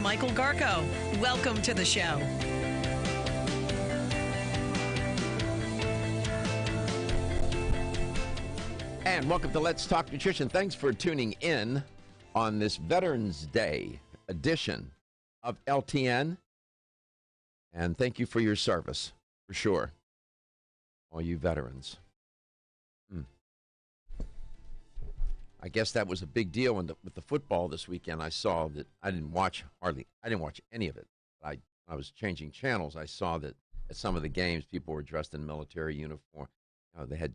Michael Garko. Welcome to the show. And welcome to Let's Talk Nutrition. Thanks for tuning in on this Veterans Day edition of LTN. And thank you for your service, for sure, all you veterans. I guess that was a big deal with the football this weekend. I saw that I didn't watch any of it. I was changing channels. I saw that at some of the games, people were dressed in military uniform. They had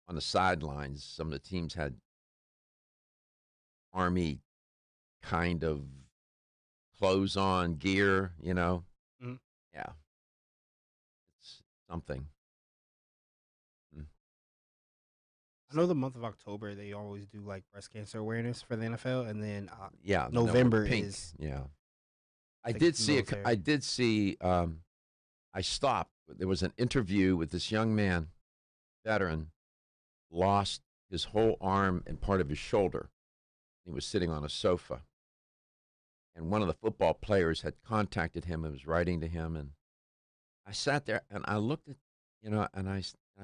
on the sidelines. Some of the teams had Army kind of clothes on, gear. Mm-hmm. Yeah, it's something. I know the month of October, they always do like breast cancer awareness for the NFL, and then November November pink. is I like did see military. I did see. I stopped. There was an interview with this young man, veteran, lost his whole arm and part of his shoulder. He was sitting on a sofa, and one of the football players had contacted him and was writing to him, and I sat there and I looked at, and I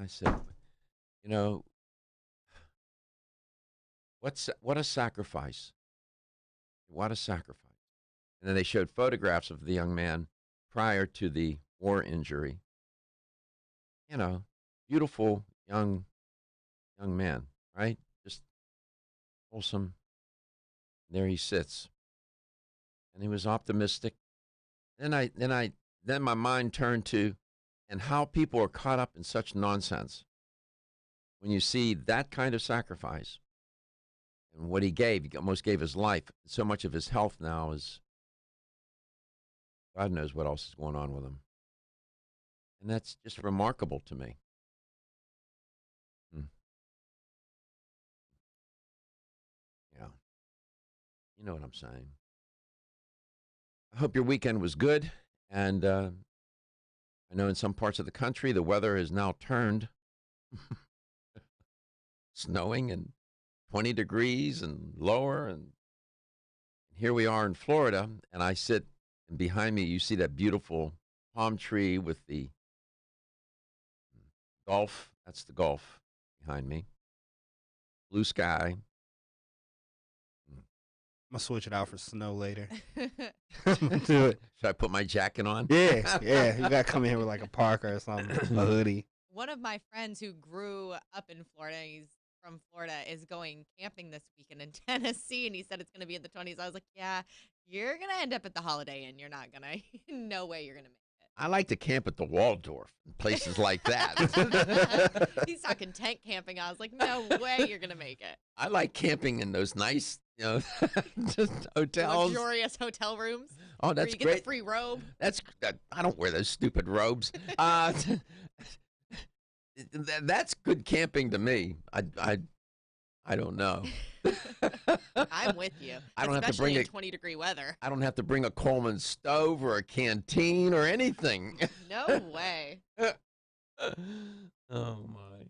said, what a sacrifice. What a sacrifice. And then they showed photographs of the young man prior to the war injury. Beautiful young man, right? Just wholesome. There he sits. And he was optimistic. Then my mind turned to, and how people are caught up in such nonsense. When you see that kind of sacrifice and what he almost gave his life. So much of his health now is, God knows what else is going on with him. And that's just remarkable to me. Yeah. You know what I'm saying. I hope your weekend was good. And I know in some parts of the country, the weather has now turned snowing and 20 degrees and lower. And here we are in Florida. And I sit, and behind me, you see that beautiful palm tree with the Gulf. That's the Gulf behind me. Blue sky. I'm gonna switch it out for snow later. Do it. Should I put my jacket on? Yeah. You gotta come in here with like a parka or something, a hoodie. One of my friends who grew up in Florida, he's from Florida, is going camping this weekend in Tennessee, and he said it's going to be in the 20s. I was like, yeah, you're going to end up at the Holiday Inn. You're not going to, no way you're going to make it. I like to camp at the Waldorf, places like that. He's talking tent camping. I was like, no way you're going to make it. I like camping in those nice, just hotels. Luxurious hotel rooms. Oh, where that's you get great. the free robe. I don't wear those stupid robes. That's good camping to me. I don't know. I'm with you. I don't have to especially bring in it. 20-degree weather. I don't have to bring a Coleman stove or a canteen or anything. No way. Oh my!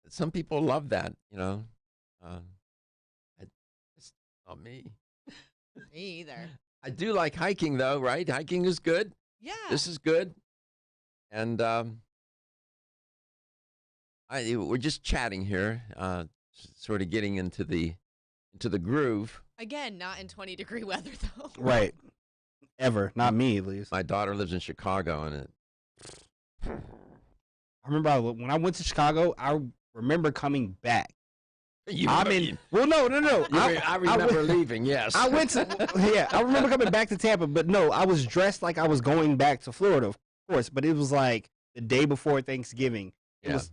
Some people love that, It's not me. Me either. I do like hiking, though. Right? Hiking is good. Yeah. This is good, and we're just chatting here, sort of getting into the groove. Again, not in 20-degree weather, though. Right. Ever. Not me, at least. My daughter lives in Chicago, and I remember when I went to Chicago, I remember coming back. no. I remember leaving. Yes, I went to, I remember coming back to Tampa, but no, I was dressed like I was going back to Florida, of course, but it was like the day before Thanksgiving. It was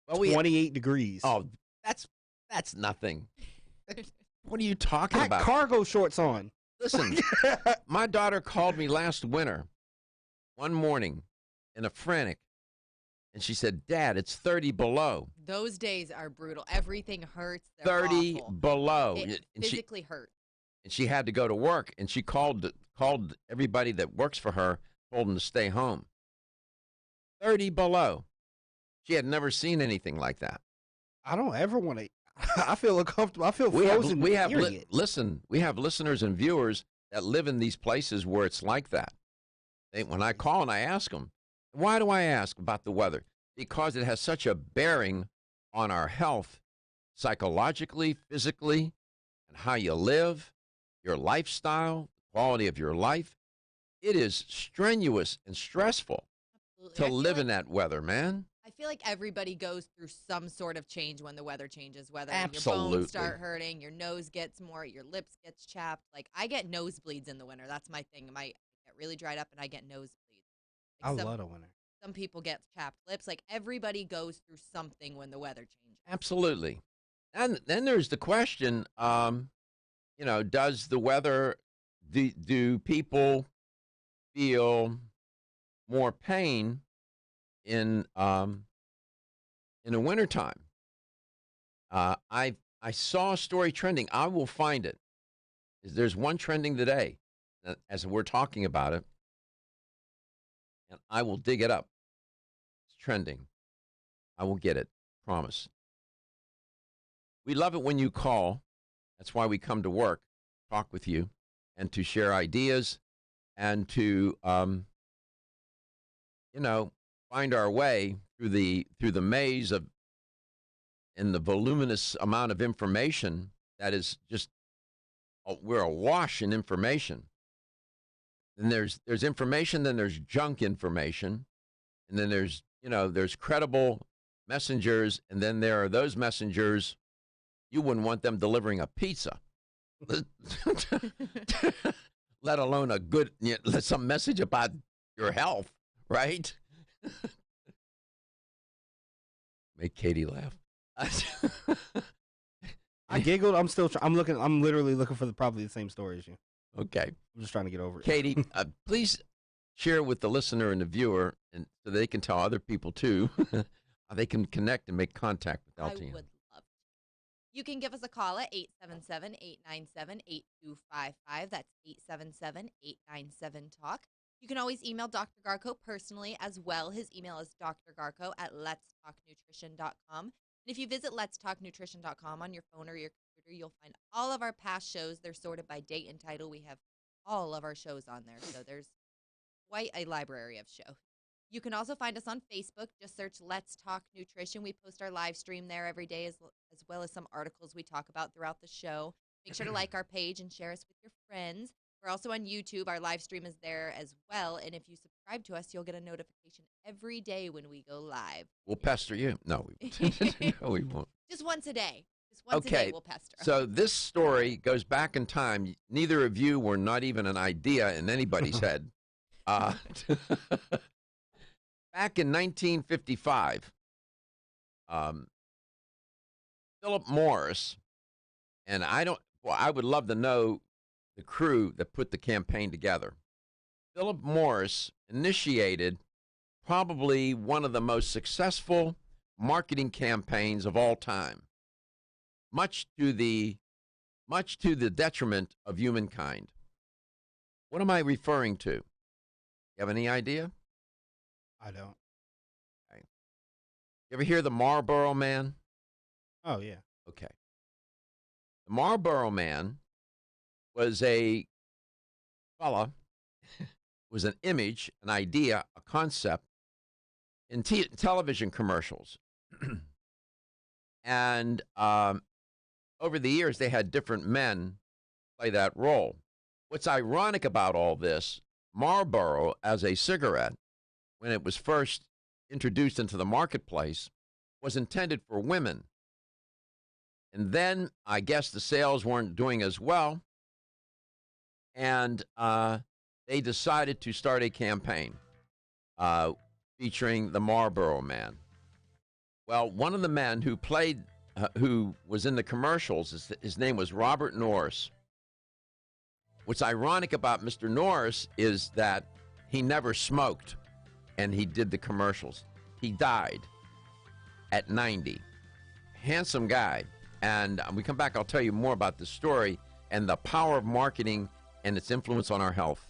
28 degrees. Oh, that's nothing. What are you talking I had about? cargo shorts on. Listen, my daughter called me last winter, one morning, in a frantic, and she said, "Dad, it's 30 below." Those days are brutal. Everything hurts. They're 30 awful. below. It And physically hurts. she had to go to work, and she called everybody that works for her, told them to stay home. 30 below. She had never seen anything like that. I don't ever want to. I feel uncomfortable. I feel We frozen. have hearing it. listen. We have listeners and viewers that live in these places where it's like that. When I call and I ask them, why do I ask about the weather? Because it has such a bearing on our health, psychologically, physically, and how you live, your lifestyle, the quality of your life. It is strenuous and stressful to live in that weather, man. I feel like everybody goes through some sort of change when the weather changes, whether Absolutely. your bones start hurting, your nose gets more, your lips gets chapped. Like, I get nosebleeds in the winter. That's my thing. I get really dried up and I get nosebleeds. I love the winter. Some people get chapped lips. Like, everybody goes through something when the weather changes. Absolutely. And then there's the question, does the weather, do people feel more pain in the wintertime? I saw a story trending. I will find it. There's one trending today as we're talking about it, and I will dig it up. It's trending. I will get it. Promise. We love it when you call. That's why we come to work, talk with you, and to share ideas and to find our way through the maze of and the voluminous amount of information that is just, we're awash in information. And there's information, then there's junk information, and then there's credible messengers, and then there are those messengers, you wouldn't want them delivering a pizza, let alone some message about your health, right? Make Katie laugh. I giggled. I'm literally looking for probably the same story as you. Okay. I'm just trying to get over it. Katie, please share with the listener and the viewer, and so they can tell other people too, how they can connect and make contact with LTN. I would love to. You can give us a call at 877-897-8255. That's 877-897-TALK. You can always email Dr. Garko personally as well. His email is drgarko@letstalknutrition.com. And if you visit letstalknutrition.com on your phone or your computer, you'll find all of our past shows. They're sorted by date and title. We have all of our shows on there. So there's quite a library of shows. You can also find us on Facebook. Just search Let's Talk Nutrition. We post our live stream there every day as well as some articles we talk about throughout the show. Make sure to like our page and share us with your friends. We're also on YouTube. Our live stream is there as well. And if you subscribe to us, you'll get a notification every day when we go live. We'll pester you. No, we won't. No, we won't. Just once a day. Just once a day we'll pester. So this story goes back in time. Neither of you were not even an idea in anybody's head. Back in 1955, Philip Morris, and I would love to know the crew that put the campaign together. Philip Morris initiated probably one of the most successful marketing campaigns of all time, much to the detriment of humankind. What am I referring to? You have any idea? I don't. Okay. You ever hear the Marlboro Man? Oh, yeah. Okay. The Marlboro Man was a fella, was an image, an idea, a concept in television commercials. And over the years, they had different men play that role. What's ironic about all this, Marlboro as a cigarette, when it was first introduced into the marketplace, was intended for women. And then I guess the sales weren't doing as well. And they decided to start a campaign featuring the Marlboro Man. Well, one of the men who played, who was in the commercials, his name was Robert Norris. What's ironic about Mr. Norris is that he never smoked, and he did the commercials. He died at 90. Handsome guy. And when we come back, I'll tell you more about this story and the power of marketing and its influence on our health.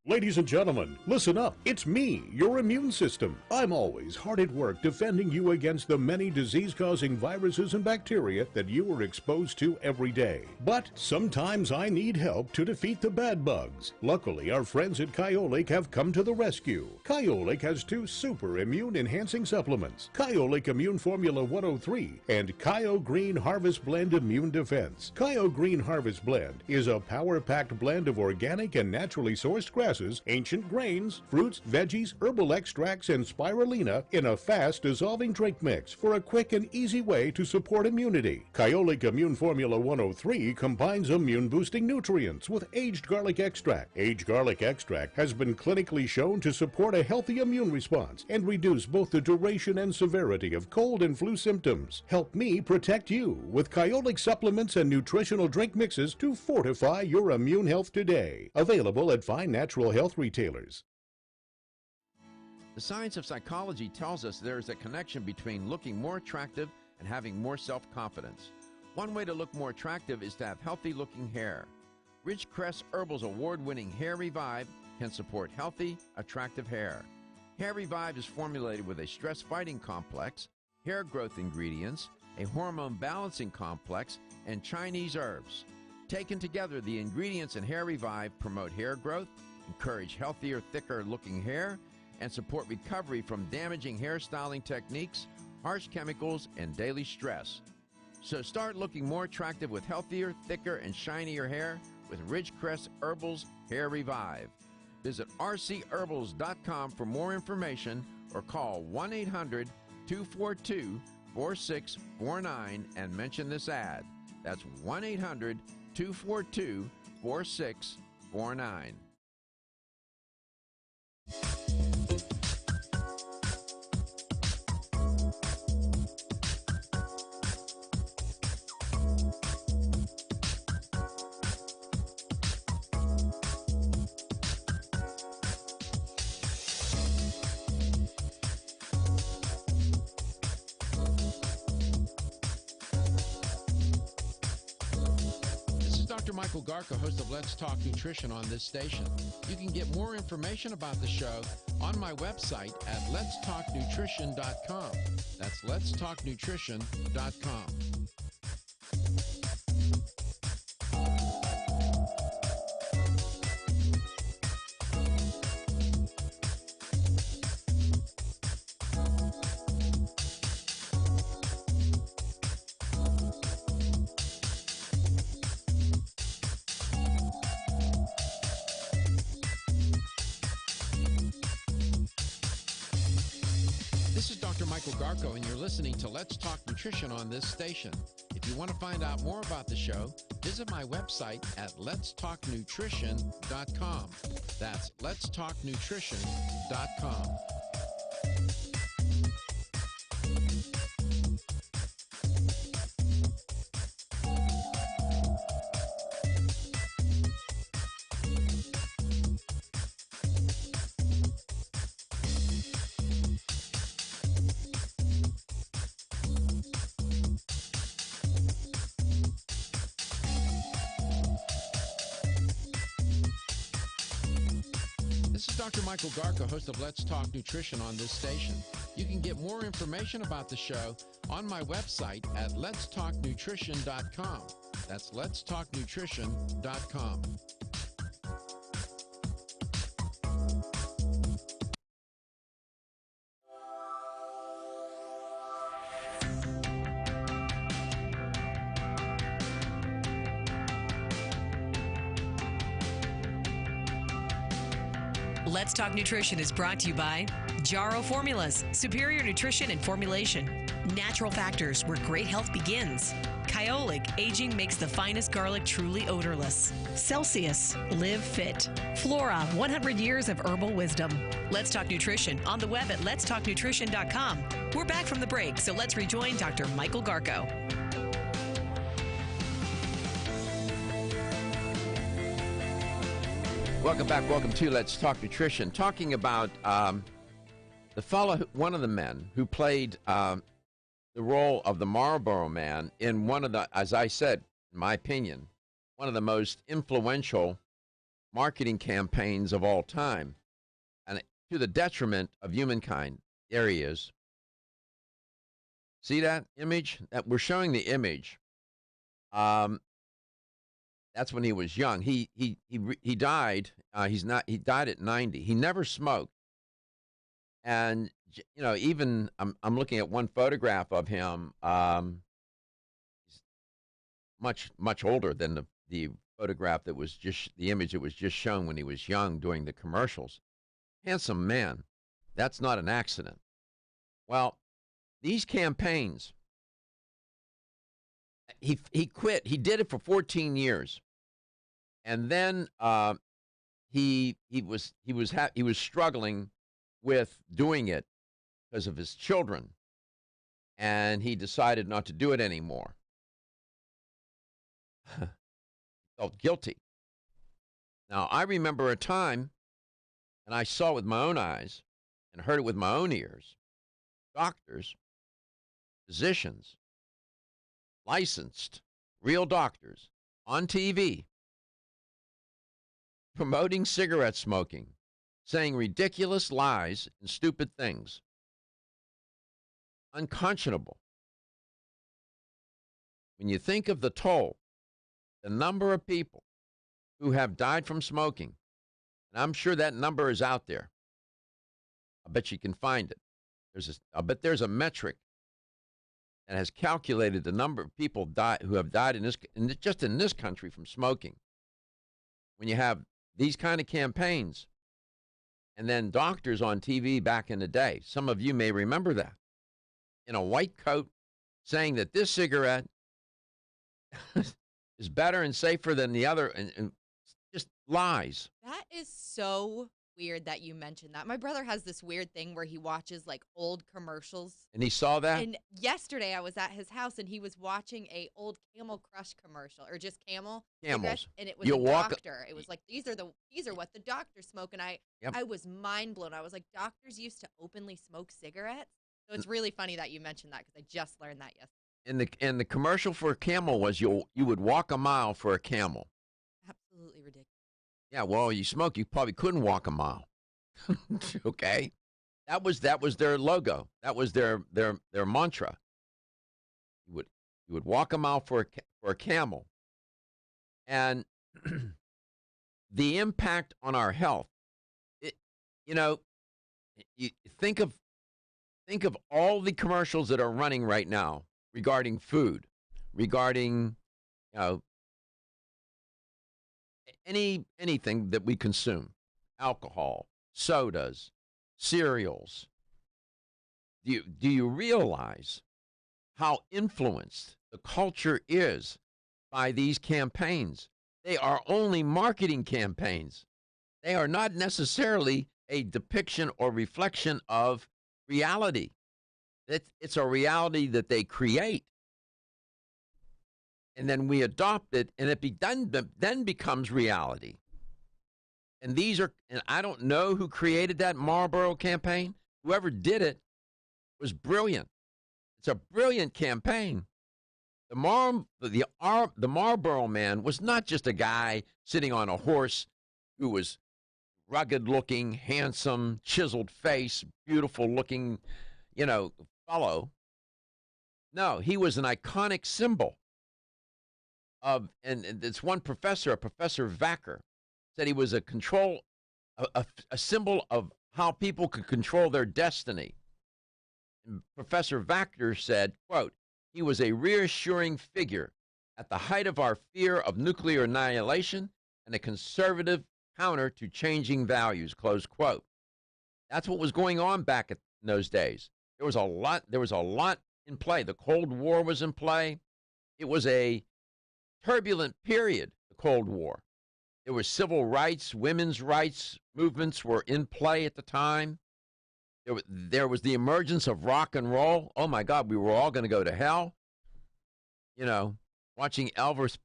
Ladies and gentlemen, listen up. It's me, your immune system. I'm always hard at work defending you against the many disease-causing viruses and bacteria that you are exposed to every day. But sometimes I need help to defeat the bad bugs. Luckily, our friends at Kyolic have come to the rescue. Kyolic has 2 super immune-enhancing supplements, Kyolic Immune Formula 103 and Kyo Green Harvest Blend Immune Defense. Kyo Green Harvest Blend is a power-packed blend of organic and naturally sourced grasses, ancient grains, fruits, veggies, herbal extracts, and spirulina in a fast-dissolving drink mix for a quick and easy way to support immunity. Kyolic Immune Formula 103 combines immune-boosting nutrients with aged garlic extract. Aged garlic extract has been clinically shown to support a healthy immune response and reduce both the duration and severity of cold and flu symptoms. Help me protect you with Kyolic supplements and nutritional drink mixes to fortify your immune health today. Available at fine natural health retailers. The science of psychology tells us there is a connection between looking more attractive and having more self-confidence. One way to look more attractive is to have healthy-looking hair. Ridgecrest Herbal's award-winning Hair Revive can support healthy, attractive hair. Hair Revive is formulated with a stress-fighting complex, hair growth ingredients, a hormone balancing complex, and Chinese herbs. Taken together, the ingredients in Hair Revive promote hair growth, encourage healthier, thicker-looking hair, and support recovery from damaging hairstyling techniques, harsh chemicals, and daily stress. So start looking more attractive with healthier, thicker, and shinier hair with Ridgecrest Herbal's Hair Revive. Visit rcherbals.com for more information or call 1-800-242-4649 and mention this ad. That's 1-800-242-4649. Dr. Michael Garko, host of Let's Talk Nutrition on this station. You can get more information about the show on my website at letstalknutrition.com. That's letstalknutrition.com. This is Dr. Michael Garko, and you're listening to Let's Talk Nutrition on this station. If you want to find out more about the show, visit my website at letstalknutrition.com. That's letstalknutrition.com. This is Dr. Michael Garko, host of Let's Talk Nutrition on this station. You can get more information about the show on my website at letstalknutrition.com. That's letstalknutrition.com. Let's Talk Nutrition is brought to you by Jarrow Formulas, superior nutrition and formulation. Natural Factors, where great health begins. Kyolic, aging makes the finest garlic truly odorless. Celsius, live fit. Flora, 100 years of herbal wisdom. Let's Talk Nutrition on the web at letstalknutrition.com. We're back from the break, so let's rejoin Dr. Michael Garko. Welcome back. Welcome to Let's Talk Nutrition. Talking about the fellow, one of the men who played the role of the Marlboro Man in one of the, as I said, in my opinion, one of the most influential marketing campaigns of all time, and to the detriment of humankind. There he is. See that image? That we're showing the image. That's when he was young. He died. He died at 90. He never smoked. And even I'm looking at one photograph of him. He's much older than the photograph that was just the image that was just shown when he was young doing the commercials. Handsome man. That's not an accident. Well, these campaigns, he quit. He did it for 14 years, and then he was struggling with doing it because of his children, and he decided not to do it anymore. He felt guilty. Now, I remember a time, and I saw it with my own eyes and heard it with my own ears, doctors, physicians, licensed, real doctors, on TV, promoting cigarette smoking, saying ridiculous lies and stupid things. Unconscionable. When you think of the toll, the number of people who have died from smoking, and I'm sure that number is out there. I bet you can find it. I bet there's a metric that has calculated the number of people who have died just in this country from smoking. When you have these kind of campaigns, and then doctors on TV back in the day, some of you may remember that, in a white coat, saying that this cigarette is better and safer than the other, and just lies. That is so weird that you mentioned that. My brother has this weird thing where he watches like old commercials. And he saw that? And yesterday I was at his house and he was watching a old Camel Crush commercial, or just Camels. And it was a doctor. It was like, these are what the doctors smoke. And I was mind blown. I was like, doctors used to openly smoke cigarettes? So it's really funny that you mentioned that, because I just learned that yesterday. And the commercial for a Camel was you would walk a mile for a Camel. Absolutely ridiculous. Yeah, well, you smoke, you probably couldn't walk a mile. Okay, that was their logo. That was their mantra. You would walk a mile for a camel, and the impact on our health. You think of all the commercials that are running right now regarding food, regarding anything that we consume, alcohol, sodas, cereals. Do you realize how influenced the culture is by these campaigns? They are only marketing campaigns. They are not necessarily a depiction or reflection of reality. It's a reality that they create. And then we adopt it, and it then becomes reality. And I don't know who created that Marlboro campaign. Whoever did it was brilliant. It's a brilliant campaign. The Marlboro man was not just a guy sitting on a horse who was rugged-looking, handsome, chiseled face, beautiful-looking, fellow. No, he was an iconic symbol. And it's one professor, Professor Vacker, said he was a symbol of how people could control their destiny. And Professor Vacker said, quote, he was a reassuring figure at the height of our fear of nuclear annihilation and a conservative counter to changing values, close quote. That's what was going on back in those days. There was a lot in play. The Cold War was in play. It was a turbulent period, the Cold War. There were civil rights, women's rights movements were in play at the time. There was the emergence of rock and roll. Oh my God, we were all going to go to hell. Watching Elvis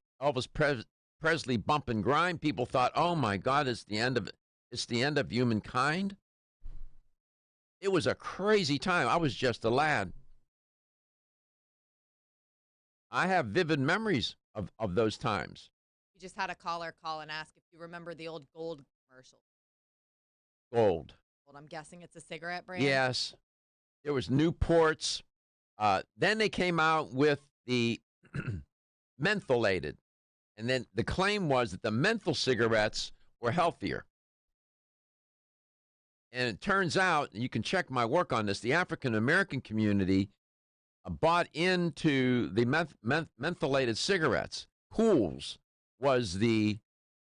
Presley bump and grind, people thought, oh my God, it's the end of humankind. It was a crazy time. I was just a lad. I have vivid memories of those times. just had a caller call and ask if you remember the old Gold commercial. Gold. Well, I'm guessing it's a cigarette brand. Yes. There was Newports. Then they came out with the mentholated. And then the claim was that the menthol cigarettes were healthier. And it turns out, and you can check my work on this, the African-American community bought into the mentholated cigarettes. Kools was the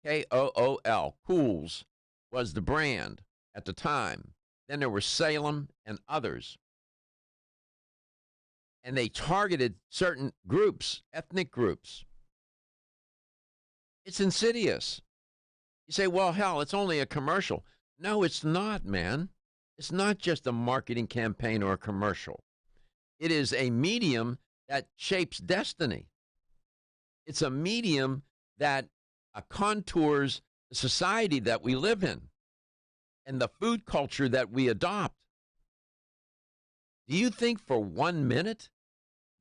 Kool. Kools was the brand at the time. Then there were Salem and others. And they targeted certain groups, ethnic groups. It's insidious. You say, well, hell, it's only a commercial. No, it's not, man. It's not just a marketing campaign or a commercial. It is a medium that shapes destiny. It's a medium that contours the society that we live in and the food culture that we adopt. Do you think for 1 minute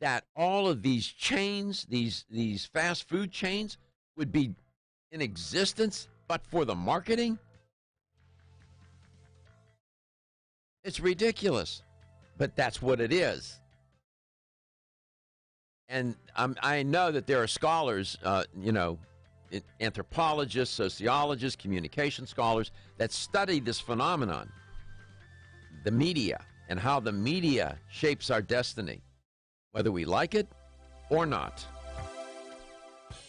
that all of these chains, these fast food chains, would be in existence but for the marketing? It's ridiculous, but that's what it is. And I know that there are scholars, anthropologists, sociologists, communication scholars that study this phenomenon, the media, and how the media shapes our destiny, whether we like it or not.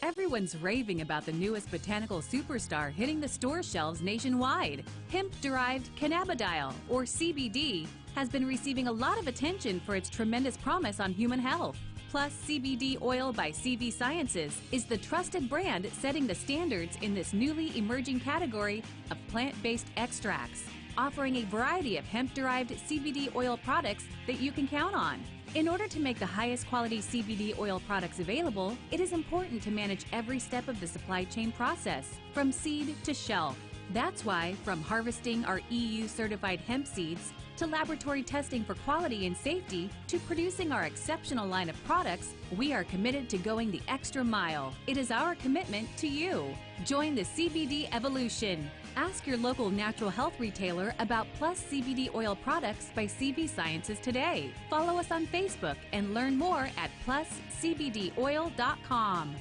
Everyone's raving about the newest botanical superstar hitting the store shelves nationwide. Hemp-derived cannabidiol, or CBD, has been receiving a lot of attention for its tremendous promise on human health. Plus, CBD Oil by CV Sciences is the trusted brand setting the standards in this newly emerging category of plant-based extracts, offering a variety of hemp-derived CBD oil products that you can count on. In order to make the highest quality CBD oil products available, it is important to manage every step of the supply chain process, from seed to shelf. That's why, from harvesting our EU-certified hemp seeds, to laboratory testing for quality and safety, to producing our exceptional line of products, we are committed to going the extra mile. It is our commitment to you. Join the CBD evolution. Ask your local natural health retailer about Plus CBD oil products by CV Sciences today. Follow us on Facebook and learn more at pluscbdoil.com.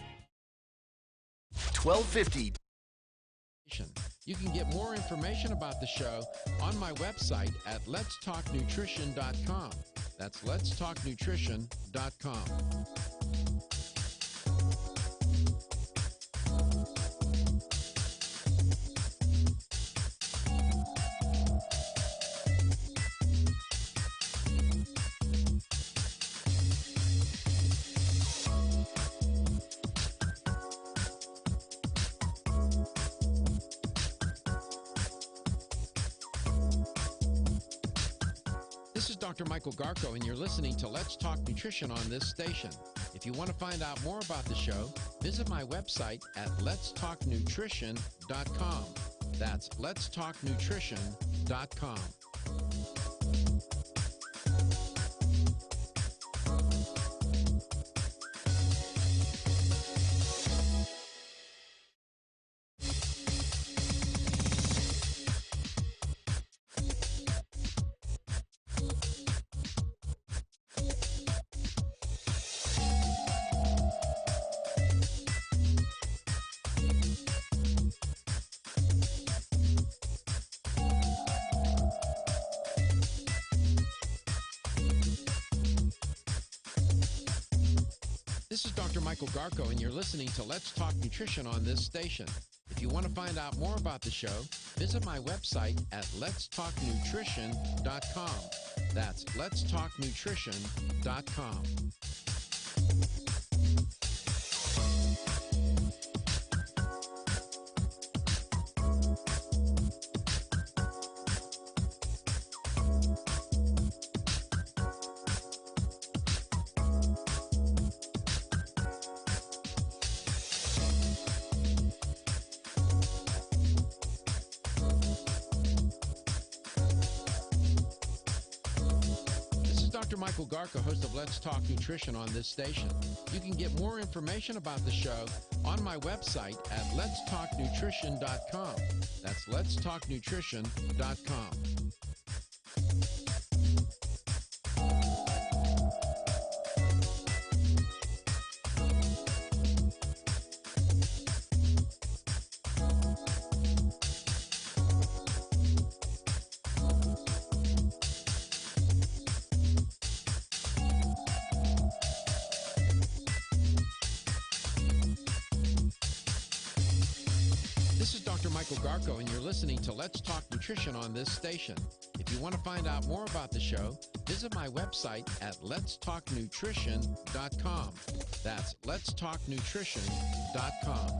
1250. You can get more information about the show on my website at letstalknutrition.com. That's letstalknutrition.com. This is Dr. Michael Garko, and you're listening to Let's Talk Nutrition on this station. If you want to find out more about the show, visit my website at letstalknutrition.com. That's letstalknutrition.com. This is Dr. Michael Garko, and you're listening to Let's Talk Nutrition on this station. If you want to find out more about the show, visit my website at letstalknutrition.com. That's letstalknutrition.com. Dr. Michael Garko, host of Let's Talk Nutrition on this station. You can get more information about the show on my website at letstalknutrition.com. That's letstalknutrition.com. This is Dr. Michael Garko, and you're listening to Let's Talk Nutrition on this station. If you want to find out more about the show, visit my website at letstalknutrition.com. That's letstalknutrition.com.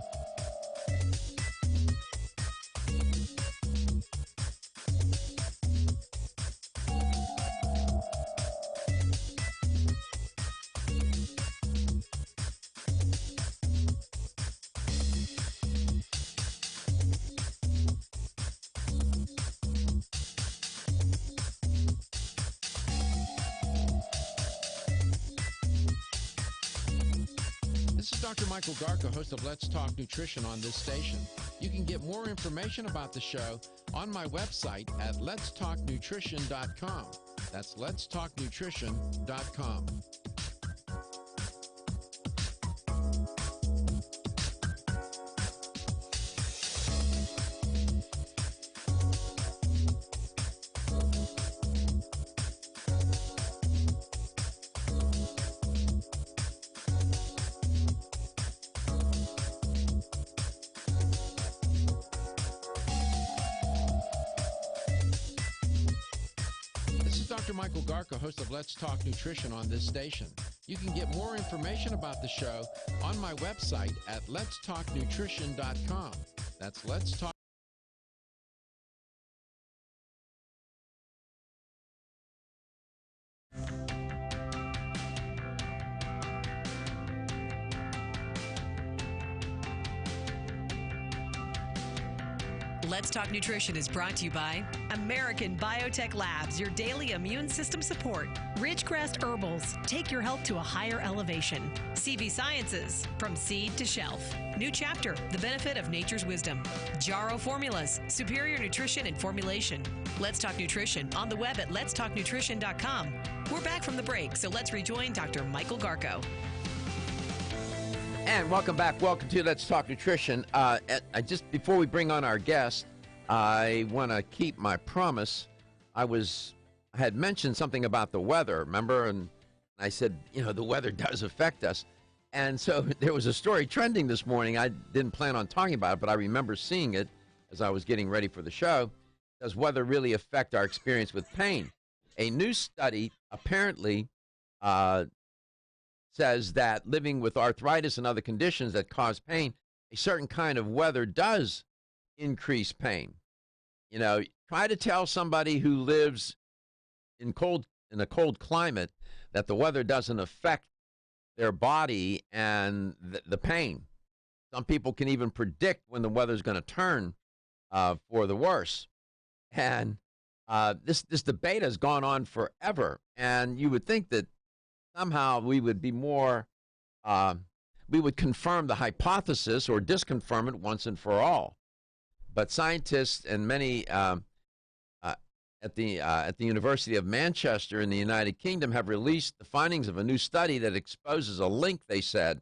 This is Dr. Michael Garko, host of Let's Talk Nutrition on this station. You can get more information about the show on my website at letstalknutrition.com. That's letstalknutrition.com. This is Dr. Michael Garko, host of Let's Talk Nutrition on this station. You can get more information about the show on my website at letstalknutrition.com. That's Let's Talk. Let's Talk Nutrition is brought to you by American Biotech Labs, your daily immune system support. Ridgecrest Herbals, take your health to a higher elevation. CV Sciences, from seed to shelf. New chapter, the benefit of nature's wisdom. Jarrow Formulas, superior nutrition and formulation. Let's Talk Nutrition on the web at letstalknutrition.com. We're back from the break, so let's rejoin Dr. Michael Garko. And welcome back. Welcome to Let's Talk Nutrition. Just before we bring on our guest, I want to keep my promise. I had mentioned something about the weather, remember? And I said, the weather does affect us. And so there was a story trending this morning. I didn't plan on talking about it, but I remember seeing it as I was getting ready for the show. Does weather really affect our experience with pain? A new study apparently says that living with arthritis and other conditions that cause pain, a certain kind of weather does increase pain. Try to tell somebody who lives in a cold climate that the weather doesn't affect their body and the pain. Some people can even predict when the weather's going to turn for the worse. And this debate has gone on forever. And you would think that somehow we would be more, we would confirm the hypothesis or disconfirm it once and for all. But scientists and many at the University of Manchester in the United Kingdom have released the findings of a new study that exposes a link, they said,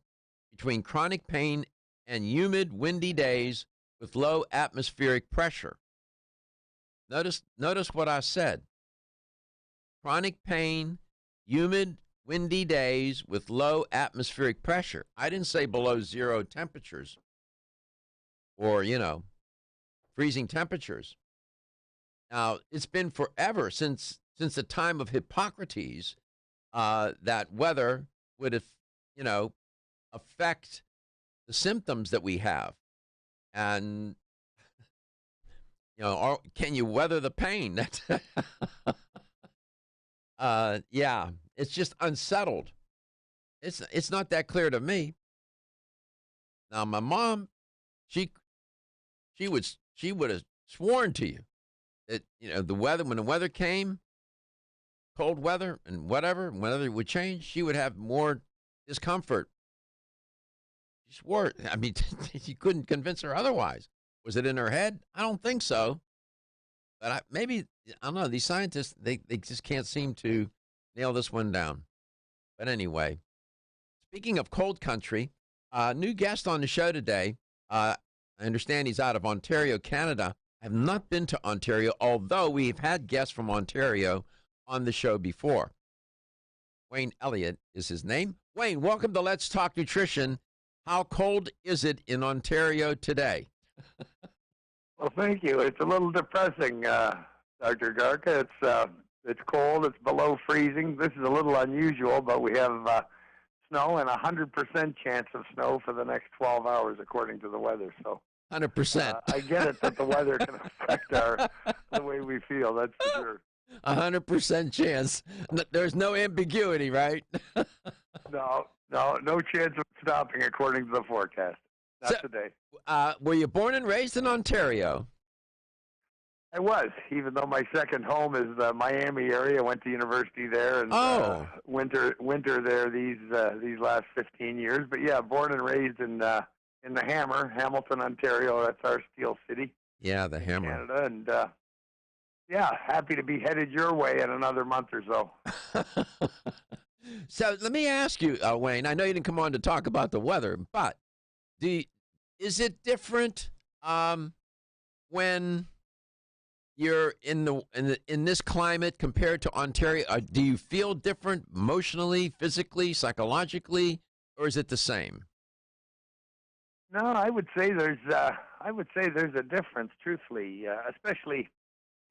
between chronic pain and humid, windy days with low atmospheric pressure. Notice what I said. Chronic pain, humid, windy days with low atmospheric pressure. I didn't say below zero temperatures or, freezing temperatures. Now, it's been forever since the time of Hippocrates that weather would, affect the symptoms that we have. And, can you weather the pain? Yeah. It's just unsettled. It's not that clear to me. Now, my mom, she would have sworn to you that when the weather came, cold weather and whatever, whenever it would change, she would have more discomfort. She swore. I mean, you couldn't convince her otherwise. Was it in her head? I don't think so. But I don't know. These scientists, they just can't seem to nail this one down. But anyway, speaking of cold country, new guest on the show today. I understand he's out of Ontario, Canada. I have not been to Ontario, although we've had guests from Ontario on the show before. Wayne Elliott is his name. Wayne, welcome to Let's Talk Nutrition. How cold is it in Ontario today? Well, thank you. It's a little depressing, Dr. Garka. It's cold. It's below freezing. This is a little unusual, but we have snow and 100% chance of snow for the next 12 hours, according to the weather. So 100%. I get it that the weather can affect the way we feel. That's for sure. 100% chance. There's no ambiguity, right? No chance of stopping, according to the forecast. Not today. Were you born and raised in Ontario? I was, even though my second home is the Miami area. I went to university there and winter there these last 15 years. But yeah, born and raised in the Hammer, Hamilton, Ontario. That's our steel city. Yeah, the Hammer. Canada, and happy to be headed your way in another month or so. So let me ask you, Wayne. I know you didn't come on to talk about the weather, but is it different when you're in this climate compared to Ontario? Do you feel different emotionally, physically, psychologically, or is it the same? No, I would say there's a difference, truthfully, especially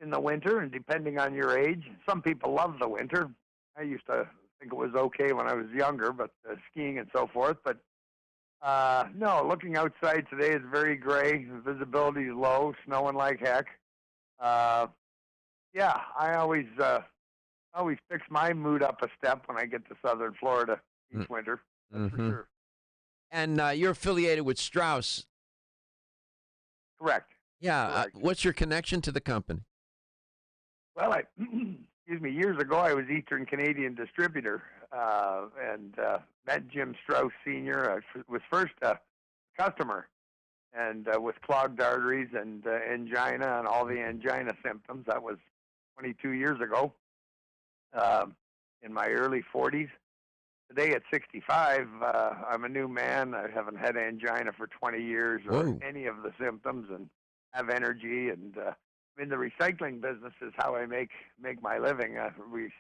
in the winter and depending on your age. Some people love the winter. I used to think it was okay when I was younger, but skiing and so forth. But no, looking outside today is very gray. Visibility is low, snowing like heck. I always fix my mood up a step when I get to southern Florida each winter. That's for sure. And you're affiliated with Strauss. Correct. Yeah. Correct. What's your connection to the company? Well, years ago I was Eastern Canadian distributor and met Jim Strauss Sr. Was first a customer, and with clogged arteries and angina and all the angina symptoms. That was 22 years ago, in my early 40s. Today at 65, I'm a new man. I haven't had angina for 20 years or any of the symptoms, and have energy. And in the recycling business is how I make my living. We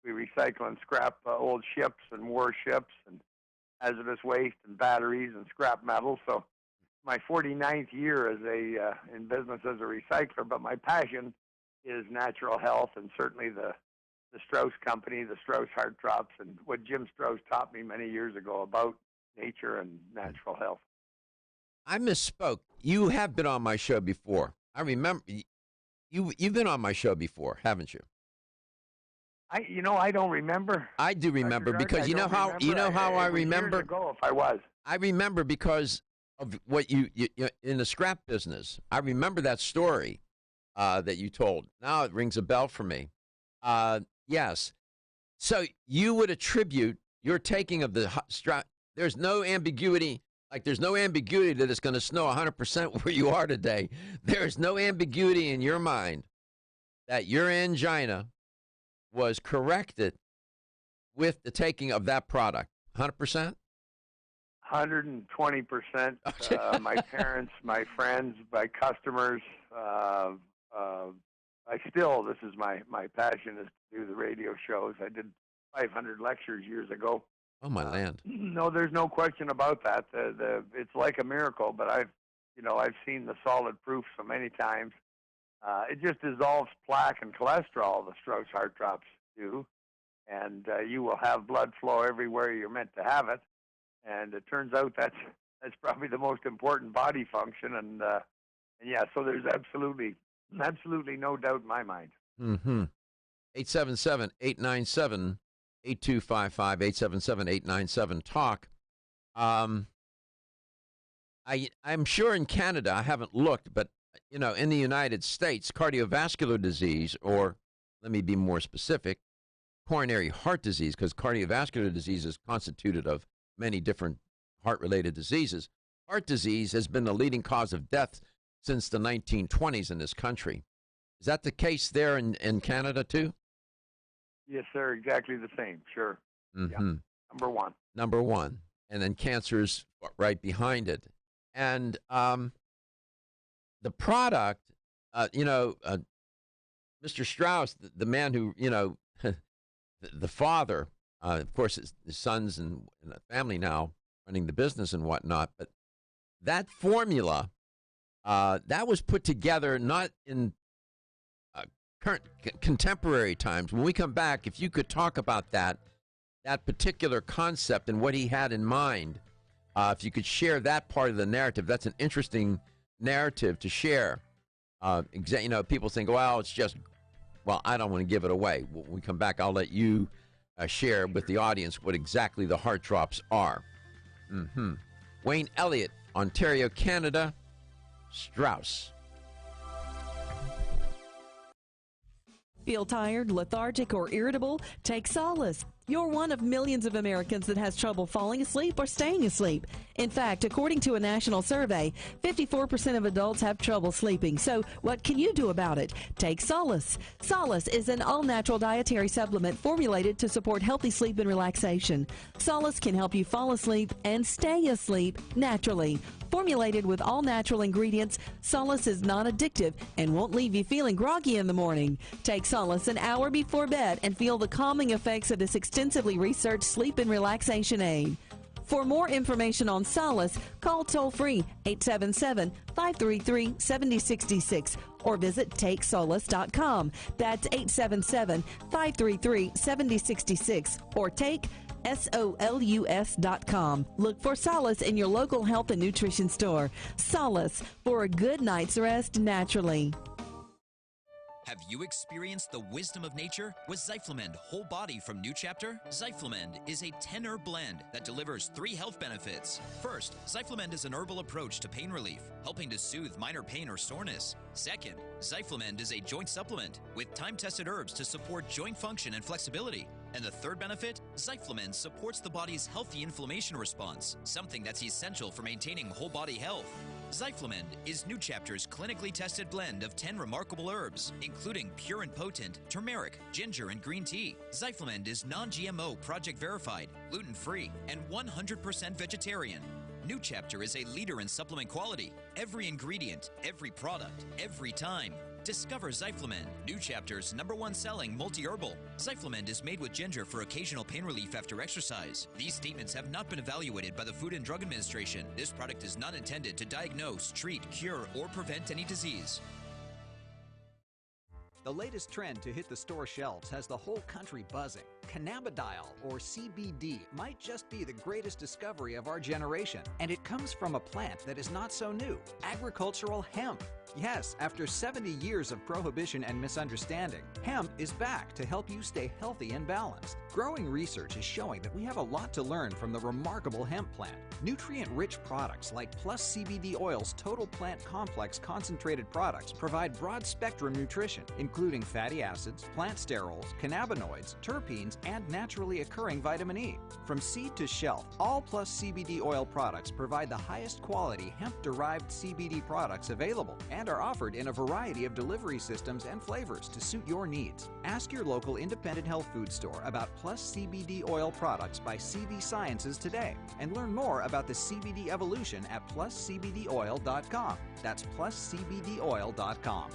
recycle and scrap old ships and warships and hazardous waste and batteries and scrap metal. So my 49th year in business as a recycler, but my passion is natural health, and certainly the Strauss Company, the Strauss Heart Drops, and what Jim Strauss taught me many years ago about nature and natural health. I misspoke. You have been on my show before. I remember you've been on my show before, haven't you? I don't remember. I do remember because you know how I remember. Years ago, if I was. I remember because of what you in the scrap business. I remember that story that you told. Now it rings a bell for me. Yes. So you would attribute your taking of the strap. There's no ambiguity. Like there's no ambiguity that it's going to snow 100% where you are today. There is no ambiguity in your mind that your angina was corrected with the taking of that product. 100%? 120%. My parents, my friends, my customers. This is my passion is to do the radio shows. I did 500 lectures years ago. Oh, my land. No, there's no question about that. It's like a miracle, but I've seen the solid proof so many times. It just dissolves plaque and cholesterol, the Strauss Heart Drops do, and you will have blood flow everywhere you're meant to have it. And it turns out that's probably the most important body function. And so there's absolutely no doubt in my mind. 877-897-8255, 877-897-TALK. I'm sure in Canada, I haven't looked, but in the United States, cardiovascular disease, or let me be more specific, coronary heart disease, because cardiovascular disease is constituted of many different heart-related diseases. Heart disease has been the leading cause of death since the 1920s in this country. Is that the case there in Canada too? Yes, sir. Exactly the same. Sure. Mm-hmm. Yeah. Number one. Number one. And then cancer's right behind it. And the product, Mr. Strauss, the man who, the father, of course, his sons and a family now running the business and whatnot, but that formula, that was put together not in current contemporary times. When we come back, if you could talk about that particular concept and what he had in mind, if you could share that part of the narrative, that's an interesting narrative to share. People think, well, it's just, well, I don't want to give it away. When we come back, I'll let you share with the audience what exactly the heart drops are. Mm-hmm. Wayne Elliott, Ontario, Canada, Strauss. Feel tired, lethargic, or irritable? Take Solace. You're one of millions of Americans that has trouble falling asleep or staying asleep. In fact, according to a national survey, 54% of adults have trouble sleeping. So what can you do about it? Take Solace. Solace is an all-natural dietary supplement formulated to support healthy sleep and relaxation. Solace can help you fall asleep and stay asleep naturally. Formulated with all-natural ingredients, Solace is non-addictive and won't leave you feeling groggy in the morning. Take Solace an hour before bed and feel the calming effects of this extensively researched sleep and relaxation aid. For more information on Solace, call toll-free 877-533-7066 or visit TakeSolace.com. That's 877-533-7066 or take SOLUS.com. Look for Solace in your local health and nutrition store. Solace, for a good night's rest naturally. Have you experienced the wisdom of nature with Zyflamend Whole Body from New Chapter? Zyflamend is a 10-herb blend that delivers 3 health benefits. First, Zyflamend is an herbal approach to pain relief, helping to soothe minor pain or soreness. Second, Zyflamend is a joint supplement with time-tested herbs to support joint function and flexibility. And the third benefit, Zyflamend supports the body's healthy inflammation response, something that's essential for maintaining whole body health. Zyflamend is New Chapter's clinically tested blend of 10 remarkable herbs, including pure and potent turmeric, ginger, and green tea. Zyflamend is non-GMO, project verified, gluten-free, and 100% vegetarian. New Chapter is a leader in supplement quality. Every ingredient, every product, every time. Discover Zyflamend, New Chapter's #1 selling multi-herbal. Zyflamend is made with ginger for occasional pain relief after exercise. These statements have not been evaluated by the Food and Drug Administration. This product is not intended to diagnose, treat, cure, or prevent any disease. The latest trend to hit the store shelves has the whole country buzzing. Cannabidiol, or CBD, might just be the greatest discovery of our generation. And it comes from a plant that is not so new, agricultural hemp. Yes, after 70 years of prohibition and misunderstanding, hemp is back to help you stay healthy and balanced. Growing research is showing that we have a lot to learn from the remarkable hemp plant. Nutrient-rich products like Plus CBD Oil's Total Plant Complex concentrated products provide broad-spectrum nutrition, including fatty acids, plant sterols, cannabinoids, terpenes, and naturally occurring vitamin E. From seed to shelf, all Plus CBD Oil products provide the highest quality hemp-derived CBD products available and are offered in a variety of delivery systems and flavors to suit your needs. Ask your local independent health food store about Plus CBD Oil products by CV Sciences today and learn more about the CBD evolution at pluscbdoil.com. That's pluscbdoil.com.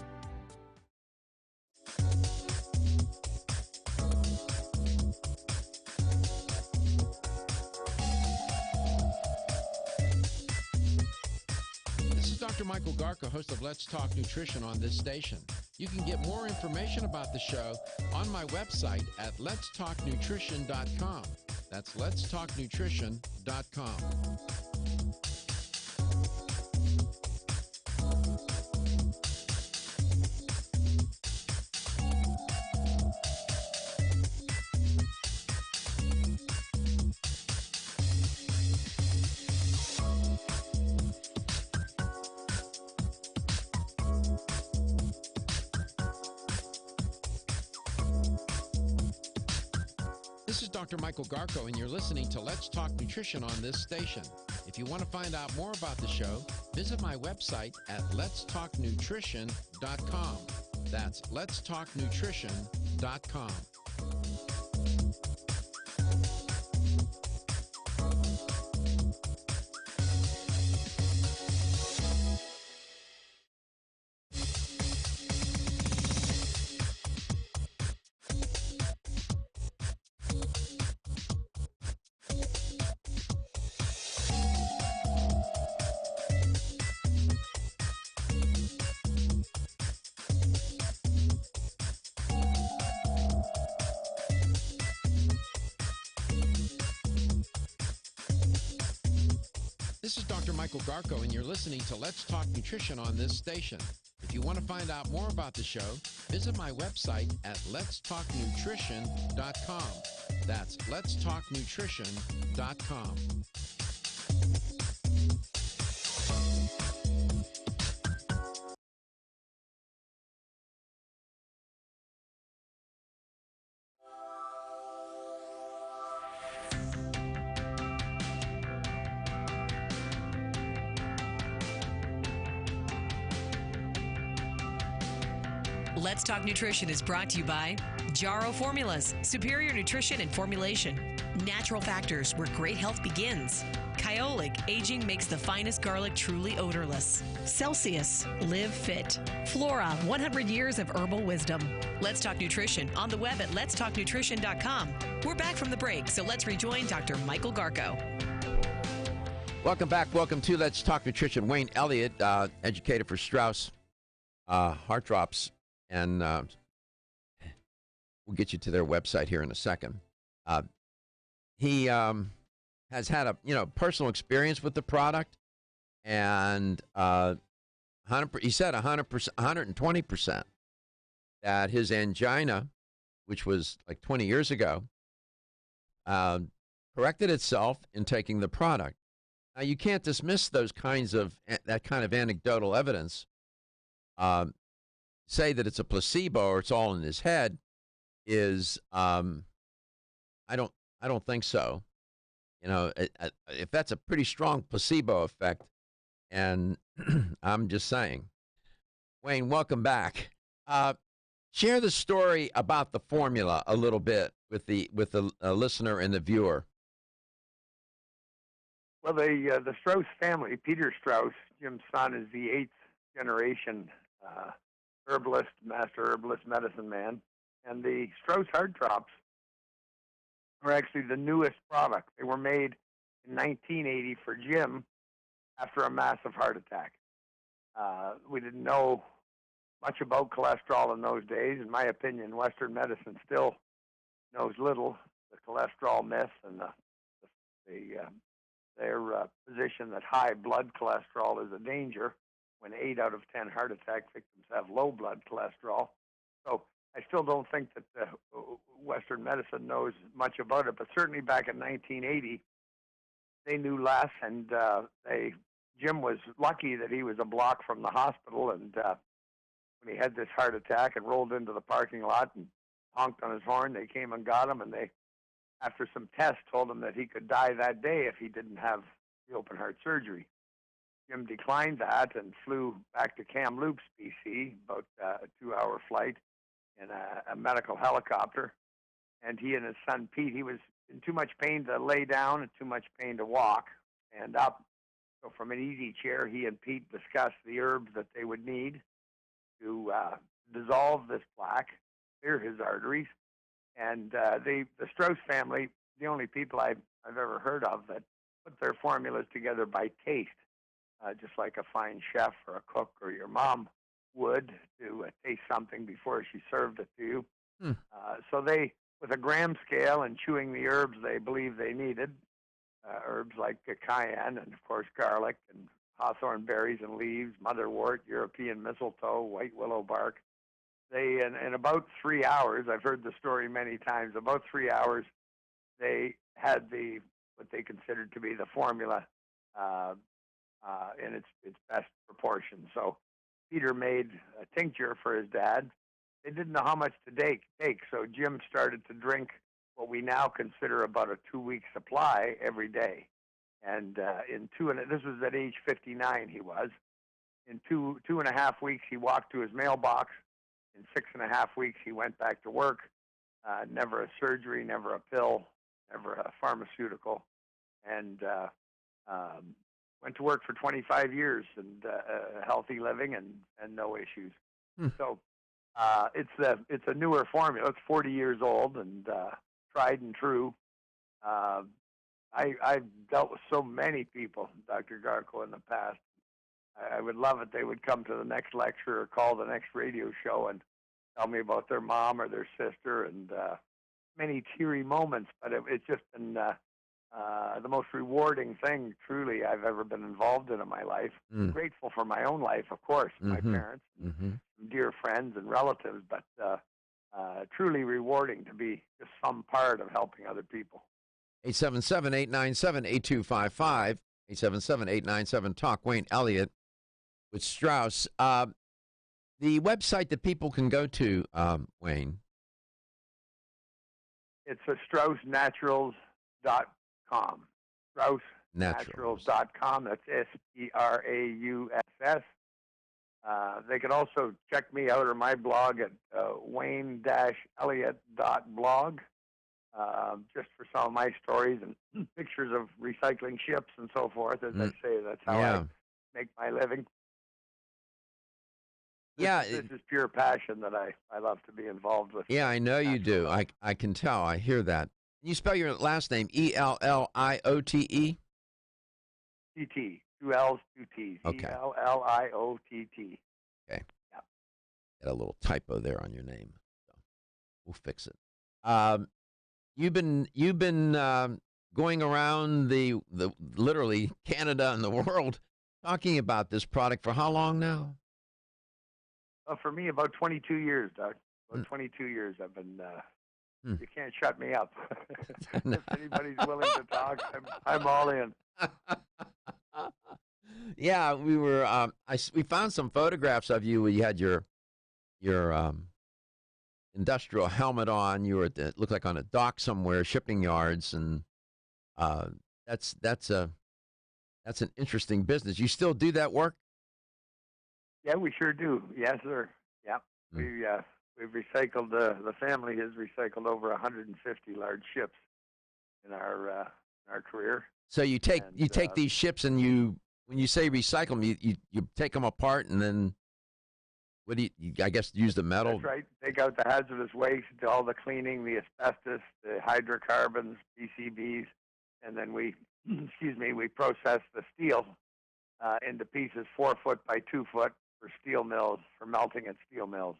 This is Dr. Michael Garka, host of Let's Talk Nutrition on this station. You can get more information about the show on my website at letstalknutrition.com. That's letstalknutrition.com. This is Dr. Michael Garko, and you're listening to Let's Talk Nutrition on this station. If you want to find out more about the show, visit my website at letstalknutrition.com. That's letstalknutrition.com. This is Dr. Michael Garko, and you're listening to Let's Talk Nutrition on this station. If you want to find out more about the show, visit my website at letstalknutrition.com. That's letstalknutrition.com. Let's Talk Nutrition is brought to you by Jarrow Formulas, superior nutrition and formulation. Natural Factors, where great health begins. Kyolic, aging makes the finest garlic truly odorless. Celsius, live fit. Flora, 100 years of herbal wisdom. Let's Talk Nutrition on the web at letstalknutrition.com. We're back from the break, so let's rejoin Dr. Michael Garko. Welcome back. Welcome to Let's Talk Nutrition. Wayne Elliott, educator for Strauss Heart Drops. And we'll get you to their website here in a second. He has had a personal experience with the product, and 100%, he said 100%, 120% that his angina, which was like 20 years ago, corrected itself in taking the product. Now you can't dismiss that kind of anecdotal evidence. Say that it's a placebo or it's all in his head is I don't think so. If that's a pretty strong placebo effect, and I'm just saying. Wayne, welcome back. Share the story about the formula a little bit with the listener and the viewer. Well, the Strauss family, Peter Strauss, Jim's son, is the 8th generation herbalist, master herbalist, medicine man. And the Strauss Heart Drops are actually the newest product. They were made in 1980 for Jim after a massive heart attack. We didn't know much about cholesterol in those days. In my opinion, Western medicine still knows little. The cholesterol myth and their position that high blood cholesterol is a danger, when 8 out of 10 heart attack victims have low blood cholesterol. So I still don't think that Western medicine knows much about it, but certainly back in 1980, they knew less, and Jim was lucky that he was a block from the hospital, and when he had this heart attack and rolled into the parking lot and honked on his horn, they came and got him, and they, after some tests, told him that he could die that day if he didn't have the open heart surgery. Jim declined that and flew back to Kamloops, BC, about a 2-hour flight in a medical helicopter. And he and his son, Pete, he was in too much pain to lay down and too much pain to walk, stand up. So from an easy chair, he and Pete discussed the herbs that they would need to dissolve this plaque, clear his arteries. And the Strauss family, the only people I've ever heard of that put their formulas together by taste. Just like a fine chef or a cook or your mom would to taste something before she served it to you. So they, with a gram scale and chewing the herbs they believe they needed, herbs like cayenne and, of course, garlic and hawthorn berries and leaves, motherwort, European mistletoe, white willow bark. They, in about 3 hours, I've heard the story many times, about 3 hours, they had what they considered to be the formula in its best proportion. So Peter made a tincture for his dad. They didn't know how much to take, so Jim started to drink what we now consider about a 2-week supply every day. And this was at age 59 he was. In two and a half weeks, he walked to his mailbox. In 6.5 weeks, he went back to work. Never a surgery, never a pill, never a pharmaceutical. And went to work for 25 years and healthy living and no issues. So it's a newer formula. It's 40 years old and tried and true. I've dealt with so many people, Dr. Garko, in the past. I would love it. They would come to the next lecture or call the next radio show and tell me about their mom or their sister, and many teary moments. But it's just been the most rewarding thing, truly, I've ever been involved in my life. I'm grateful for my own life, of course, my parents, dear friends and relatives, but truly rewarding to be just some part of helping other people. 877-897-8255, 877-897-TALK. Wayne Elliott with Strauss. The website that people can go to, Wayne. It's StraussNaturals.com. StraussNaturals.com. That's STRAUSS. They can also check me out or my blog at wayne-elliott.blog. Just for some of my stories and pictures of recycling ships and so forth. As I say, that's how I make my living. This is pure passion that I love to be involved with. Yeah, I know you do. I can tell. I hear that. Can you spell your last name? Elliotte? T-T. 2 L's, 2 T's. Okay. Elliott. Okay. Yeah. Got a little typo there on your name. So we'll fix it. You've been going around the literally Canada and the world talking about this product for how long now? For me, about 22 years, Doug. About 22 years I've been. You can't shut me up. If anybody's willing to talk, I'm all in. Yeah, we were. We found some photographs of you where you had your industrial helmet on. You were at looked like on a dock somewhere, shipping yards, and that's an interesting business. You still do that work? Yeah, we sure do. Yes, sir. Yeah, we've recycled. The family has recycled over 150 large ships in our career. So you take these ships and when you say recycle them, you take them apart and then. What do you, I guess, use the metal? That's right. Take out the hazardous waste, all the cleaning, the asbestos, the hydrocarbons, PCBs, and then we process the steel into pieces 4 foot by 2 foot for steel mills, for melting at steel mills.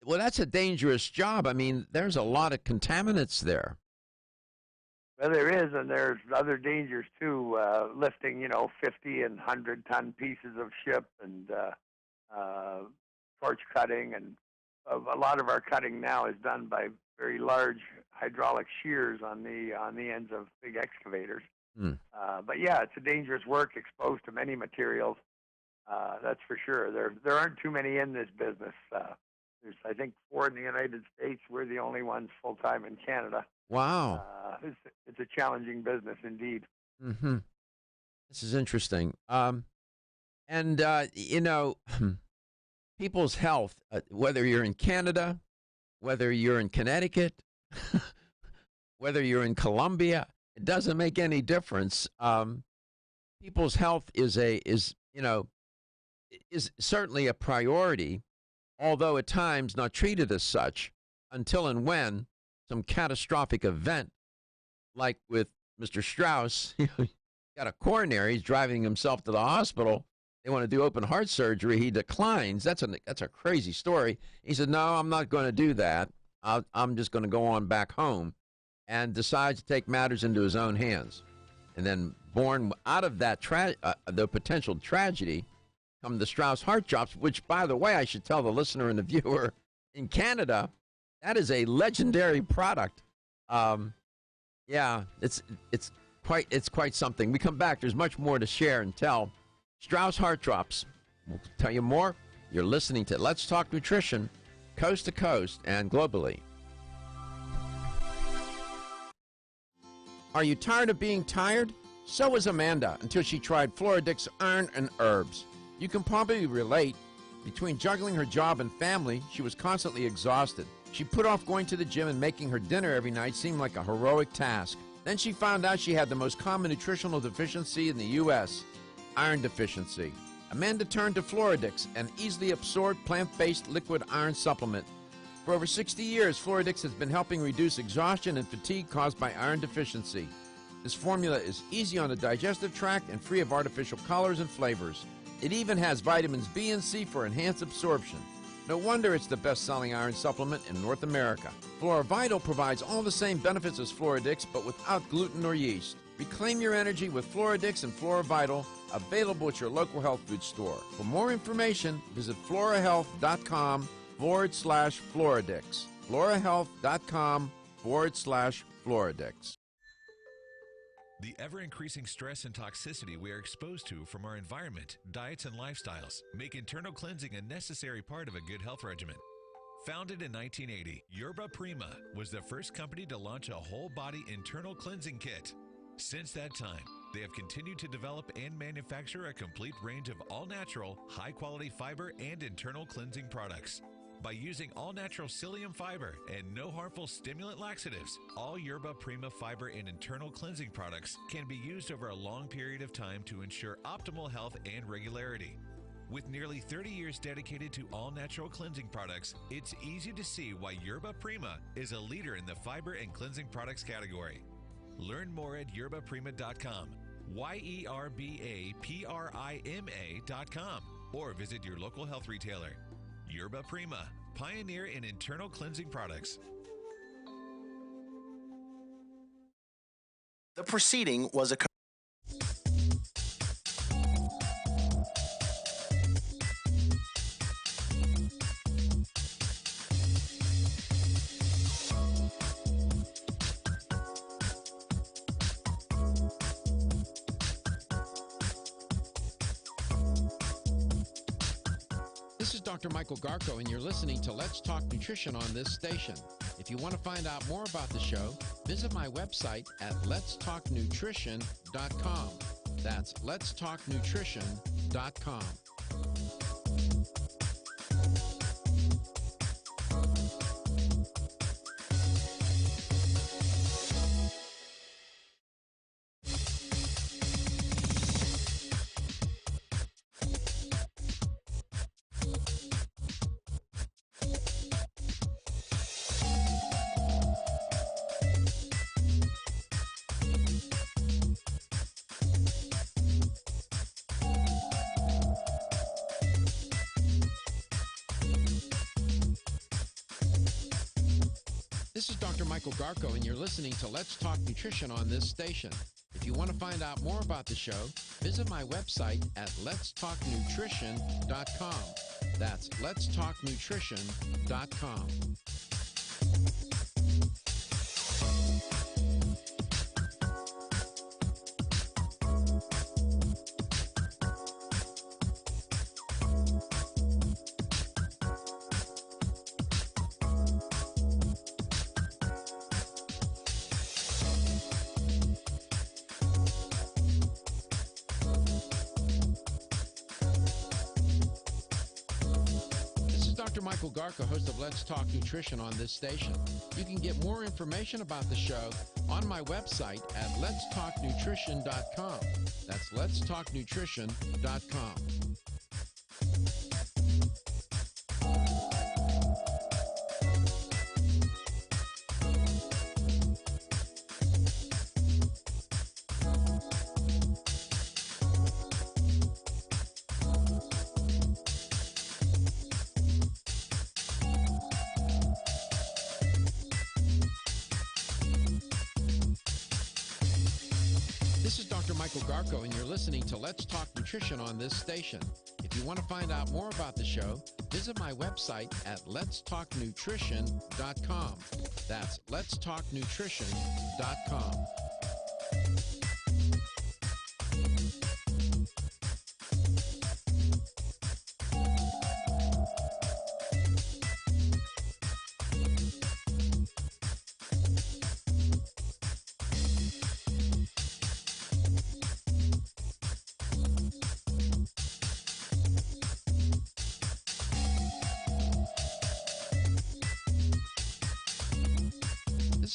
Well, that's a dangerous job. I mean, there's a lot of contaminants there. Well, there is, and there's other dangers too. Lifting, 50 and 100-ton pieces of ship and torch cutting, and a lot of our cutting now is done by very large hydraulic shears on the ends of big excavators. But yeah, it's a dangerous work, exposed to many materials. That's for sure. There aren't too many in this business. There's, I think, 4 in the United States. We're the only ones full time in Canada. Wow. It's a challenging business indeed. Mm-hmm. This is interesting. People's health, whether you're in Canada, whether you're in Connecticut, whether you're in Colombia, it doesn't make any difference. People's health is certainly a priority, although at times not treated as such until and when some catastrophic event, like with Mr. Strauss, got a coronary, he's driving himself to the hospital. They want to do open heart surgery. He declines. That's a crazy story. He said, "No, I'm not going to do that. I'm just going to go on back home," and decides to take matters into his own hands. And then, born out of that the potential tragedy, come the Strauss heart drops. Which, by the way, I should tell the listener and the viewer, in Canada, that is a legendary product. Yeah, it's quite something. We come back. There's much more to share and tell. Strauss Heart Drops. We'll tell you more. You're listening to Let's Talk Nutrition, coast to coast and globally. Are you tired of being tired? So was Amanda until she tried Floradix Iron and Herbs. You can probably relate. Between juggling her job and family, she was constantly exhausted. She put off going to the gym and making her dinner every night seemed like a heroic task. Then she found out she had the most common nutritional deficiency in the U.S., iron deficiency. Amanda turned to Floradix, an easily absorbed plant-based liquid iron supplement. For over 60 years, Floradix has been helping reduce exhaustion and fatigue caused by iron deficiency. This formula is easy on the digestive tract and free of artificial colors and flavors. It even has vitamins B and C for enhanced absorption. No wonder it's the best-selling iron supplement in North America. FloraVital provides all the same benefits as Floradix, but without gluten or yeast. Reclaim your energy with Floradix and FloraVital, available at your local health food store. For more information, visit florahealth.com/Floradix. florahealth.com/Floradix. The ever-increasing stress and toxicity we are exposed to from our environment, diets, and lifestyles make internal cleansing a necessary part of a good health regimen. Founded in 1980, Yerba Prima was the first company to launch a whole-body internal cleansing kit. Since that time, they have continued to develop and manufacture a complete range of all-natural, high-quality fiber and internal cleansing products. By using all-natural psyllium fiber and no harmful stimulant laxatives, all Yerba Prima fiber and internal cleansing products can be used over a long period of time to ensure optimal health and regularity. With nearly 30 years dedicated to all-natural cleansing products, it's easy to see why Yerba Prima is a leader in the fiber and cleansing products category. Learn more at yerbaprima.com, YERBAPRIMA.com, or visit your local health retailer. Yerba Prima, pioneer in internal cleansing products. The proceeding was a This is Dr. Michael Garko, and you're listening to Let's Talk Nutrition on this station. If you want to find out more about the show, visit my website at letstalknutrition.com. That's letstalknutrition.com. This is Dr. Michael Garko, and you're listening to Let's Talk Nutrition on this station. If you want to find out more about the show, visit my website at letstalknutrition.com. That's letstalknutrition.com. Dr. Michael Garko, host of Let's Talk Nutrition on this station. You can get more information about the show on my website at letstalknutrition.com. That's letstalknutrition.com. This is Dr. Michael Garko, and you're listening to Let's Talk Nutrition on this station. If you want to find out more about the show, visit my website at letstalknutrition.com. That's letstalknutrition.com.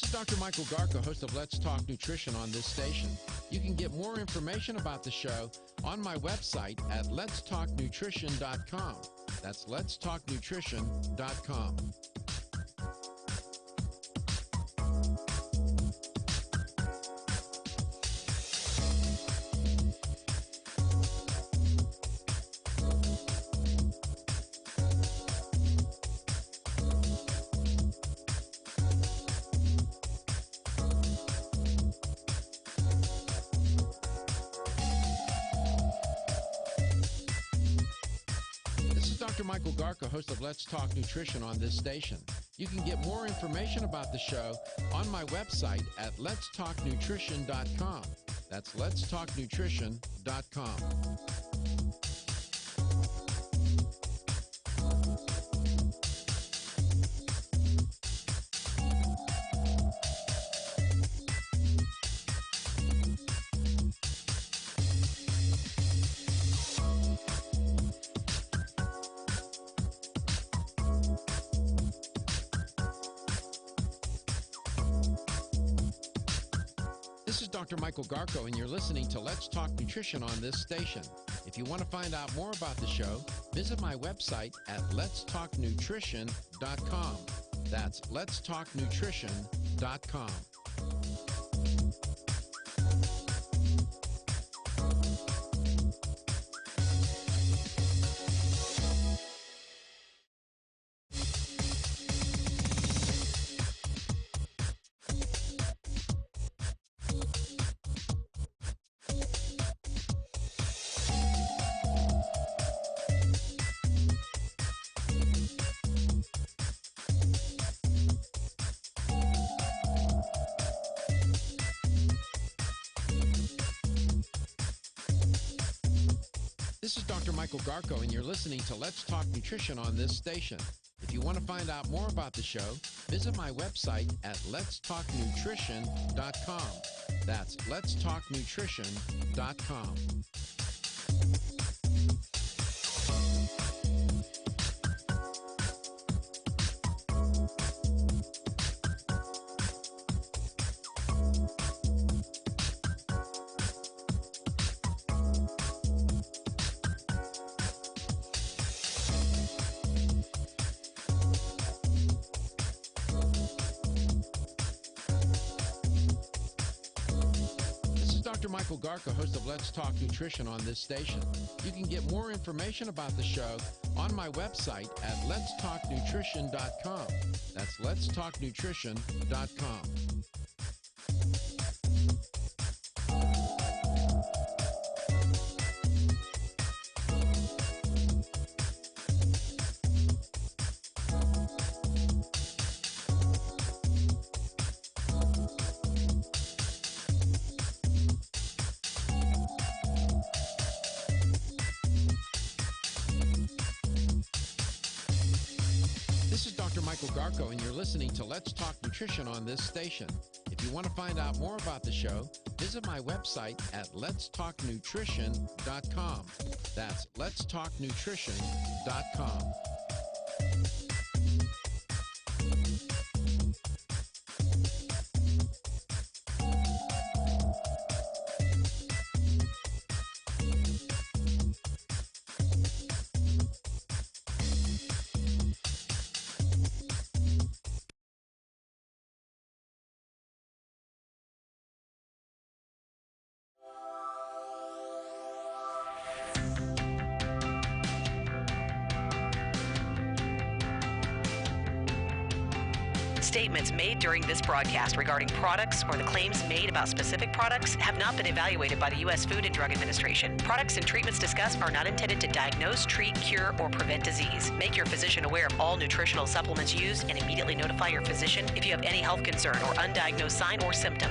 This is Dr. Michael Garko, host of Let's Talk Nutrition on this station. You can get more information about the show on my website at letstalknutrition.com. That's letstalknutrition.com. Dr. Michael Garko, host of Let's Talk Nutrition on this station. You can get more information about the show on my website at letstalknutrition.com. That's letstalknutrition.com. This is Dr. Michael Garko, and you're listening to Let's Talk Nutrition on this station. If you want to find out more about the show, visit my website at letstalknutrition.com. That's letstalknutrition.com. This is Dr. Michael Garko, and you're listening to Let's Talk Nutrition on this station. If you want to find out more about the show, visit my website at letstalknutrition.com. That's letstalknutrition.com. Dr. Michael Garko, host of Let's Talk Nutrition on this station. You can get more information about the show on my website at letstalknutrition.com. That's letstalknutrition.com. This is Dr. Michael Garko, and you're listening to Let's Talk Nutrition on this station. If you want to find out more about the show, visit my website at letstalknutrition.com. That's letstalknutrition.com. Statements made during this broadcast regarding products or the claims made about specific products have not been evaluated by the U.S. Food and Drug Administration. Products and treatments discussed are not intended to diagnose, treat, cure, or prevent disease. Make your physician aware of all nutritional supplements used and immediately notify your physician if you have any health concern or undiagnosed sign or symptom.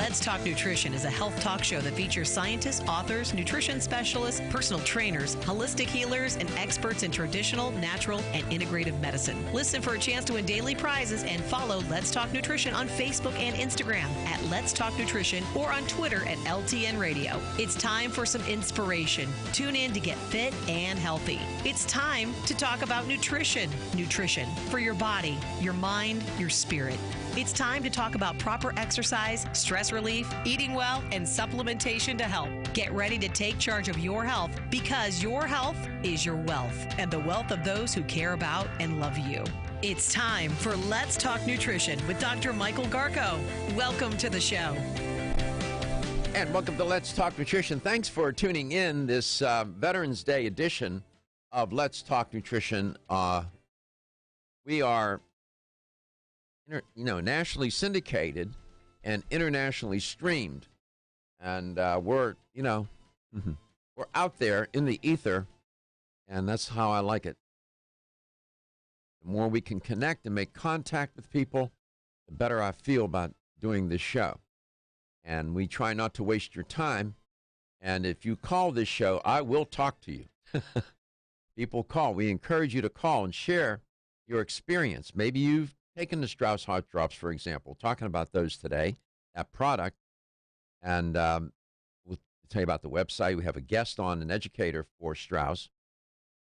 Let's Talk Nutrition is a health talk show that features scientists, authors, nutrition specialists, personal trainers, holistic healers, and experts in traditional, natural, and integrative medicine. Listen for a chance to win daily prizes and follow Let's Talk Nutrition on Facebook and Instagram at Let's Talk Nutrition or on Twitter at LTN Radio. It's time for some inspiration. Tune in to get fit and healthy. It's time to talk about nutrition. Nutrition for your body, your mind, your spirit. It's time to talk about proper exercise, stress relief, eating well, and supplementation to help. Get ready to take charge of your health because your health is your wealth and the wealth of those who care about and love you. It's time for Let's Talk Nutrition with Dr. Michael Garko. Welcome to the show. And welcome to Let's Talk Nutrition. Thanks for tuning in this Veterans Day edition of Let's Talk Nutrition. We are nationally syndicated and internationally streamed. And we're out there in the ether, and that's how I like it. The more we can connect and make contact with people, the better I feel about doing this show. And we try not to waste your time. And if you call this show, I will talk to you. People call. We encourage you to call and share your experience. Maybe you've taken the Strauss Heart Drops, for example, talking about those today, that product. And we'll tell you about the website. We have a guest on, an educator for Strauss,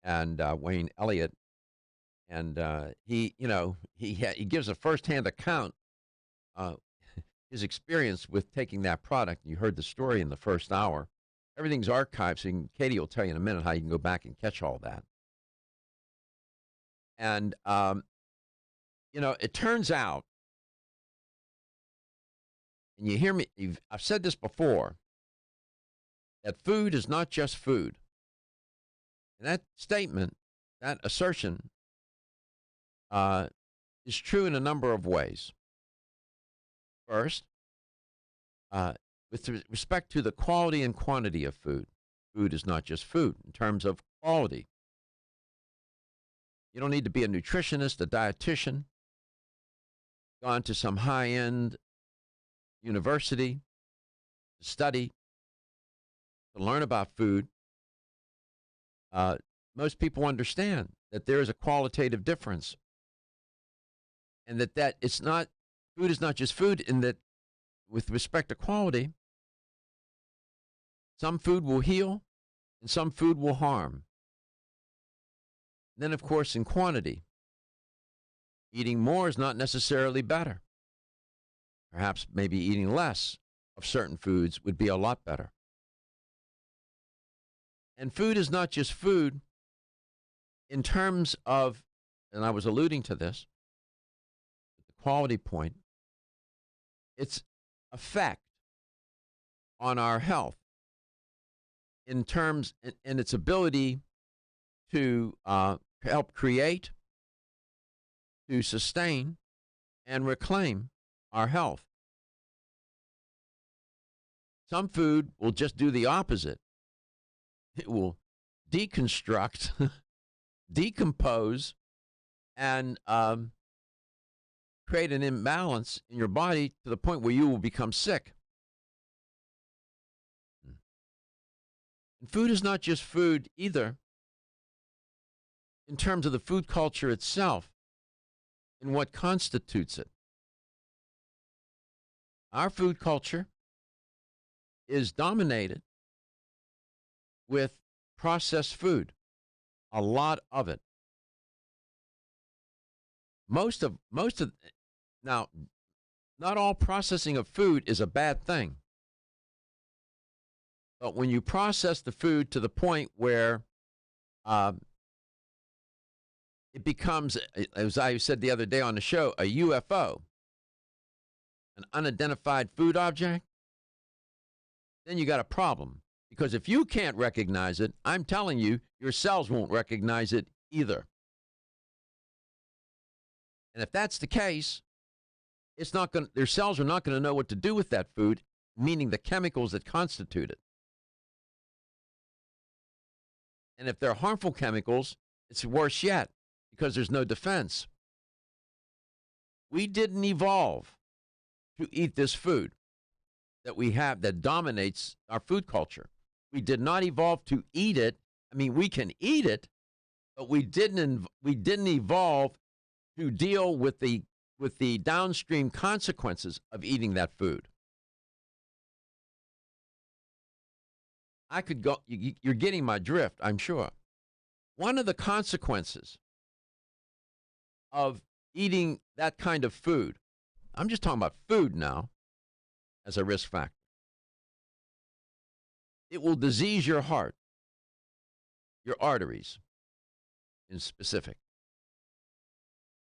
and Wayne Elliott. And he gives a firsthand account of his experience with taking that product. You heard the story in the first hour. Everything's archived, so Katie will tell you in a minute how you can go back and catch all that. And, it turns out, and you hear me, I've said this before, that food is not just food. And that statement, that assertion, is true in a number of ways. First, with respect to the quality and quantity of food, food is not just food in terms of quality. You don't need to be a nutritionist, a dietitian, gone to some high-end university to study, to learn about food. Most people understand that there is a qualitative difference, and that it's not, food is not just food, in that with respect to quality, some food will heal and some food will harm. Then, of course, in quantity, eating more is not necessarily better. Perhaps maybe eating less of certain foods would be a lot better. And food is not just food in terms of, and I was alluding to this, the quality point, its effect on our health in terms, and its ability to help create, to sustain, and reclaim our health. Some food will just do the opposite. It will deconstruct, decompose, and create an imbalance in your body to the point where you will become sick. And food is not just food either in terms of the food culture itself and what constitutes it. Our food culture is dominated with processed food, a lot of it. Now, not all processing of food is a bad thing. But when you process the food to the point where it becomes, as I said the other day on the show, a UFO, an unidentified food object, then you got a problem. Because if you can't recognize it, I'm telling you, your cells won't recognize it either. And if that's the case, their cells are not going to know what to do with that food, meaning the chemicals that constitute it. And if they're harmful chemicals, it's worse yet, because there's no defense. We didn't evolve to eat this food. that we have that dominates our food culture. We did not evolve to eat it. I mean, we can eat it, but we didn't evolve to deal with the downstream consequences of eating that food. I could go, you're getting my drift, I'm sure. One of the consequences of eating that kind of food, I'm just talking about food now as a risk factor. It will disease your heart, your arteries in specific.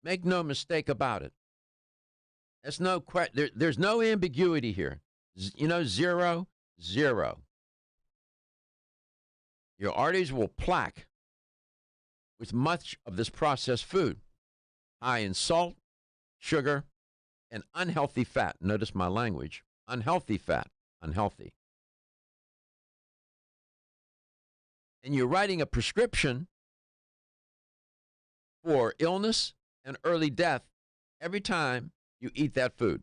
Make no mistake about it. There's no ambiguity here. Zero. Your arteries will plaque with much of this processed food, high in salt, sugar, and unhealthy fat. Notice my language. Unhealthy fat. Unhealthy. And you're writing a prescription for illness and early death every time you eat that food.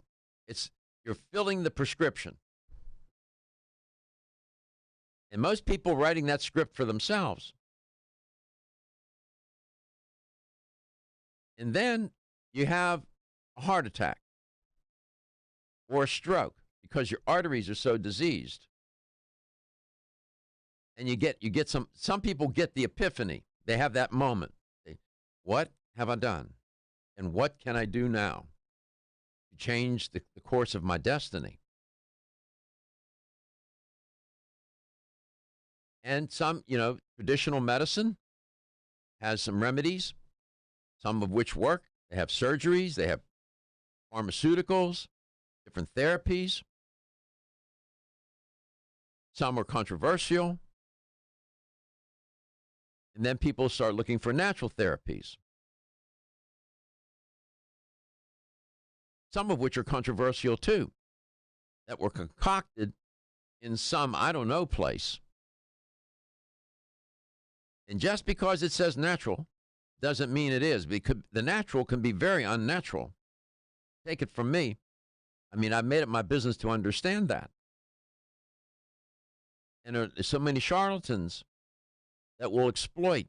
You're filling the prescription. And most people writing that script for themselves. And then you have a heart attack or a stroke because your arteries are so diseased. And you get some people get the epiphany. They have that moment. What have I done? And what can I do now to change the course of my destiny? And some, traditional medicine has some remedies, some of which work. They have surgeries, they have pharmaceuticals, different therapies. Some are controversial. And then people start looking for natural therapies, some of which are controversial too, that were concocted in some, I don't know, place. And just because it says natural doesn't mean it is, because the natural can be very unnatural. Take it from me. I mean, I've made it my business to understand that. And there's so many charlatans that will exploit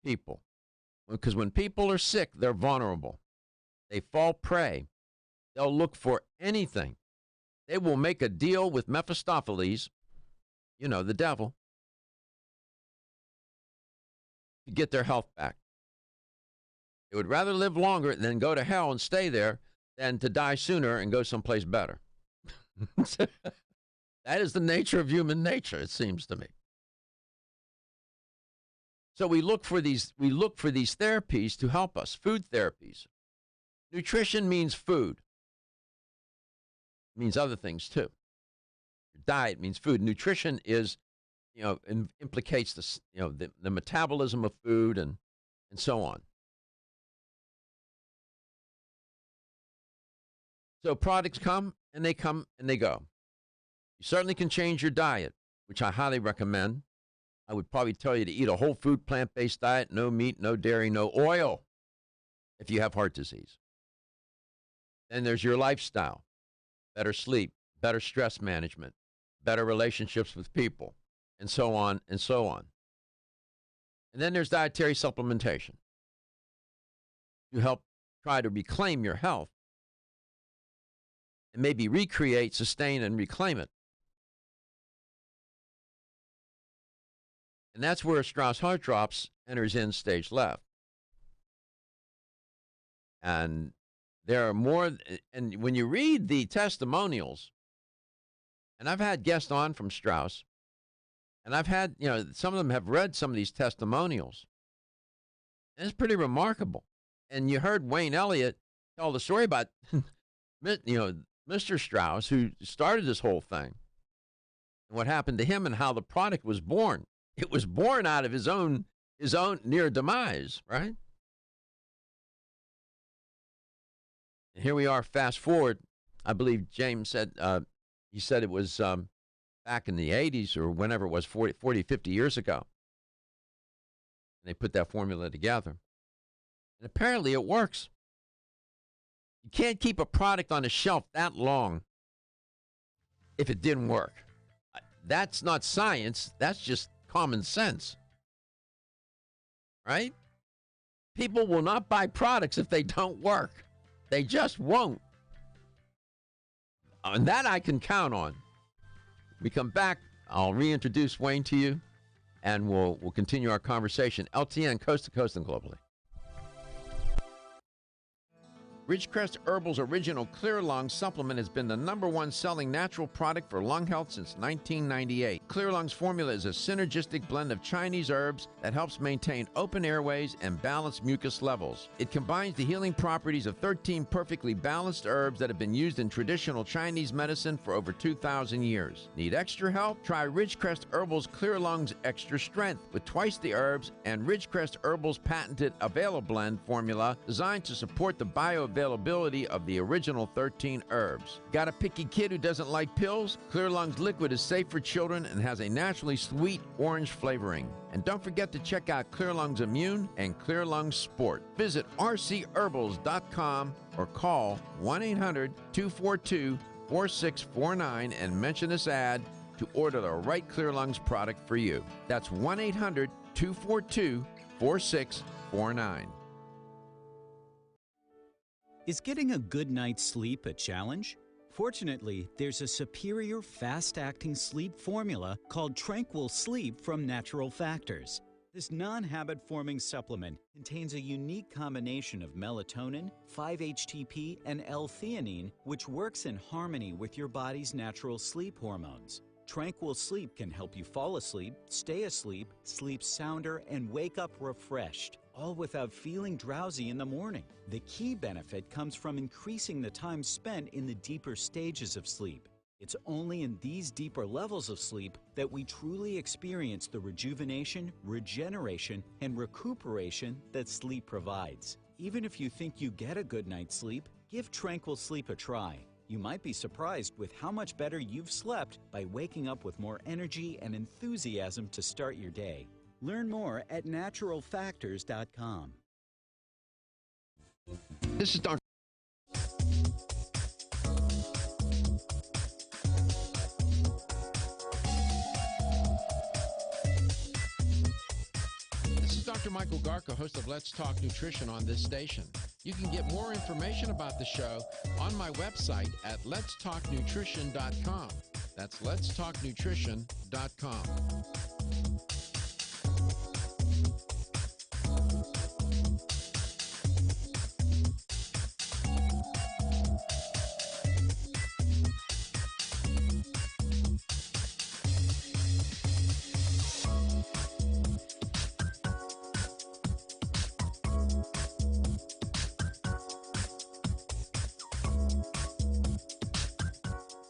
people. Because when people are sick, they're vulnerable. They fall prey. They'll look for anything. They will make a deal with Mephistopheles, the devil, to get their health back. They would rather live longer than go to hell and stay there than to die sooner and go someplace better. That is the nature of human nature, it seems to me. So we look for these therapies to help us, food therapies. Nutrition means food. It means other things too. Diet means food. Nutrition is, implicates the metabolism of food and so on. So products come and they go. You certainly can change your diet, which I highly recommend. I would probably tell you to eat a whole food, plant-based diet, no meat, no dairy, no oil, if you have heart disease. Then there's your lifestyle, better sleep, better stress management, better relationships with people, and so on and so on. And then there's dietary supplementation to help try to reclaim your health and maybe recreate, sustain, and reclaim it. And that's where Strauss Heart Drops enters in stage left. And there are more, and when you read the testimonials, and I've had guests on from Strauss, and I've had, some of them have read some of these testimonials, and it's pretty remarkable. And you heard Wayne Elliott tell the story about, Mr. Strauss, who started this whole thing, and what happened to him and how the product was born. It was born out of his own near demise, right? And here we are, fast forward. I believe James said, he said it was back in the 80s or whenever it was, 40, 50 years ago. And they put that formula together. And apparently it works. You can't keep a product on a shelf that long if it didn't work. That's not science. That's just common sense. Right? People will not buy products if they don't work. They just won't. And that I can count on. We come back, I'll reintroduce Wayne to you, and we'll continue our conversation. LTN, coast to coast and globally. Ridgecrest Herbal's original Clear Lung supplement has been the #1 selling natural product for lung health since 1998. Clear Lung's formula is a synergistic blend of Chinese herbs that helps maintain open airways and balance mucus levels. It combines the healing properties of 13 perfectly balanced herbs that have been used in traditional Chinese medicine for over 2,000 years. Need extra help? Try Ridgecrest Herbal's Clear Lung's Extra Strength with twice the herbs and Ridgecrest Herbal's patented Availablend formula designed to support the bioavailability of the original 13 herbs. Got a picky kid who doesn't like pills? Clear Lung's liquid is safe for children and has a naturally sweet orange flavoring. And don't forget to check out Clear Lung's Immune and Clear Lung's Sport. Visit rcherbals.com or call 1-800-242-4649 and mention this ad to order the right Clear Lungs product for you. That's 1-800-242-4649. Is getting a good night's sleep a challenge? Fortunately, there's a superior fast-acting sleep formula called Tranquil Sleep from Natural Factors. This non-habit-forming supplement contains a unique combination of melatonin, 5-HTP, and L-theanine, which works in harmony with your body's natural sleep hormones. Tranquil Sleep can help you fall asleep, stay asleep, sleep sounder, and wake up refreshed, all without feeling drowsy in the morning. The key benefit comes from increasing the time spent in the deeper stages of sleep. It's only in these deeper levels of sleep that we truly experience the rejuvenation, regeneration, and recuperation that sleep provides. Even if you think you get a good night's sleep, give Tranquil Sleep a try. You might be surprised with how much better you've slept by waking up with more energy and enthusiasm to start your day. Learn more at naturalfactors.com. This is Dr. Dr. Michael Garko, host of Let's Talk Nutrition on this station. You can get more information about the show on my website at letstalknutrition.com. That's letstalknutrition.com.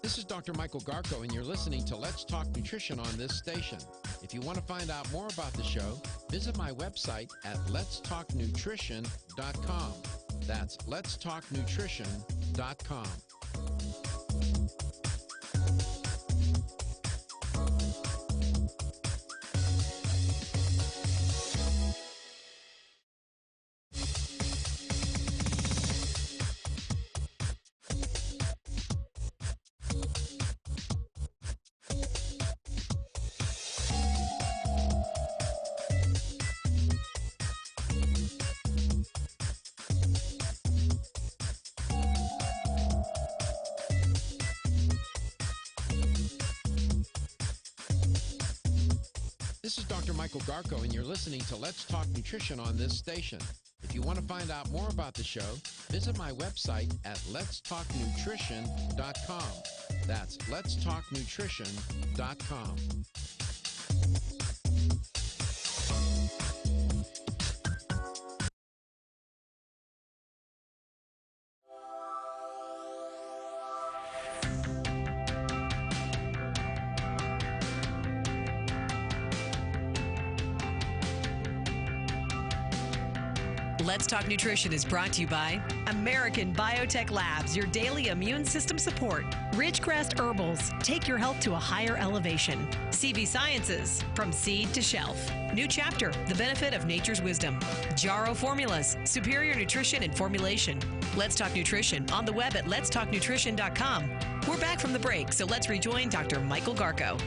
This is Dr. Michael Garko, and you're listening to Let's Talk Nutrition on this station. If you want to find out more about the show, visit my website at letstalknutrition.com. That's letstalknutrition.com. This is Dr. Michael Garko, and you're listening to Let's Talk Nutrition on this station. If you want to find out more about the show, visit my website at letstalknutrition.com. That's letstalknutrition.com. Let's Talk Nutrition is brought to you by American Biotech Labs, your daily immune system support. Ridgecrest Herbals, take your health to a higher elevation. CV Sciences, from seed to shelf. New Chapter, the benefit of nature's wisdom. Jarrow Formulas, superior nutrition and formulation. Let's Talk Nutrition on the web at letstalknutrition.com. We're back from the break, so let's rejoin Dr. Michael Garko.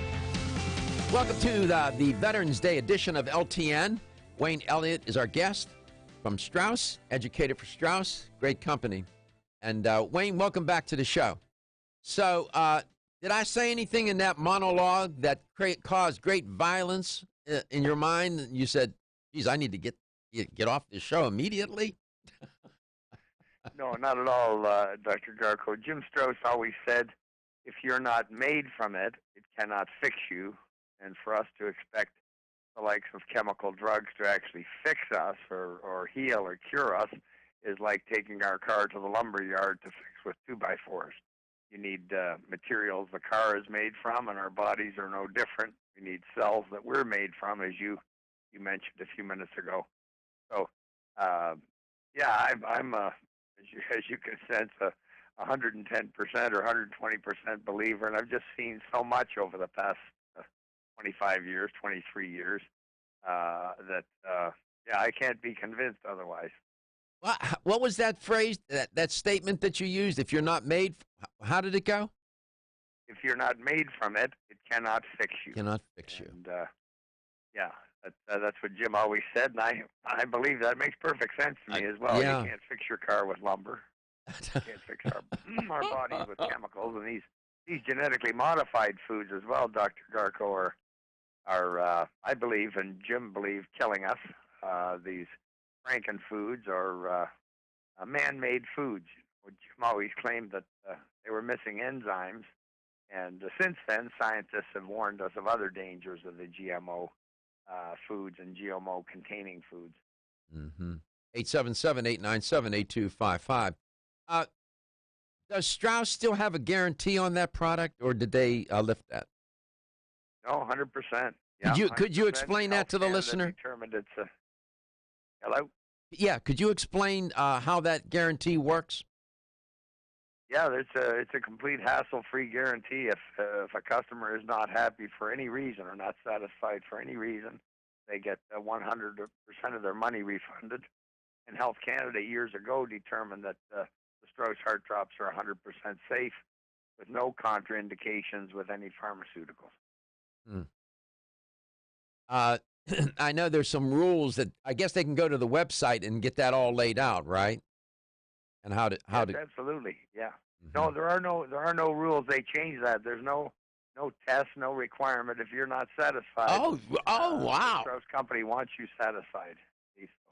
Welcome to the Veterans Day edition of LTN. Wayne Elliott is our guest from Strauss, educated for Strauss, great company. And Wayne, welcome back to the show. So did I say anything in that monologue that caused great violence in your mind? You said, geez, I need to get off this show immediately? No, not at all, Dr. Garko. Jim Strauss always said, if you're not made from it, it cannot fix you. And for us to expect the likes of chemical drugs to actually fix us or heal or cure us is like taking our car to the lumber yard to fix with 2x4s. You need materials the car is made from, and our bodies are no different. We need cells that we're made from, as you mentioned a few minutes ago. So, yeah, I'm as you can sense, a 110% or 120% believer, and I've just seen so much over the past 25 years, 23 years, that, yeah, I can't be convinced otherwise. Well, what was that phrase, that statement that you used? If you're not made, how did it go? If you're not made from it, it cannot fix you. Cannot fix you. And, yeah, that's what Jim always said, and I believe that makes perfect sense to me as well. Yeah. You can't fix your car with lumber. You can't fix our bodies with chemicals, and these genetically modified foods as well, Dr. Garko, are I believe, and Jim believed, killing us. These Franken foods are man-made foods. Jim always claimed that they were missing enzymes, and since then, scientists have warned us of other dangers of the GMO foods and GMO-containing foods. 877-897-8255. Does Strauss still have a guarantee on that product, or did they lift that? No, 100%. Yeah, could you explain that to the listener? Determined it's a hello. Yeah, could you explain how that guarantee works? Yeah, it's a complete hassle-free guarantee. If a customer is not happy for any reason or not satisfied for any reason, they get 100% of their money refunded. And Health Canada years ago determined that the Strauss Heart Drops are 100% safe with no contraindications with any pharmaceuticals. I know there's some rules that I guess they can go to the website and get that all laid out, right? And how to absolutely, yeah. No, there are no rules. They changed that. There's no test, no requirement. If you're not satisfied, wow! The Strauss company wants you satisfied.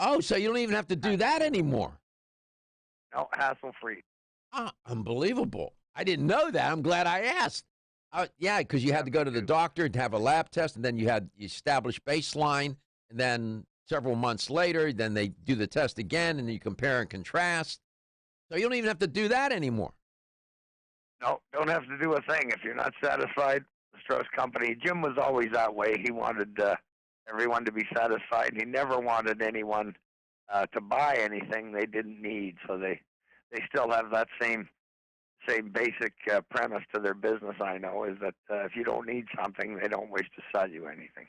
Oh, so you don't even have to do that anymore. No, hassle-free. Unbelievable! I didn't know that. I'm glad I asked. Yeah, because you had to go to the doctor and have a lab test, and then you establish baseline, and then several months later, then they do the test again, and you compare and contrast. So you don't even have to do that anymore. No, don't have to do a thing if you're not satisfied. The Strauss company, Jim was always that way. He wanted everyone to be satisfied. He never wanted anyone to buy anything they didn't need. So they still have that same basic premise to their business, I know, is that if you don't need something, they don't wish to sell you anything.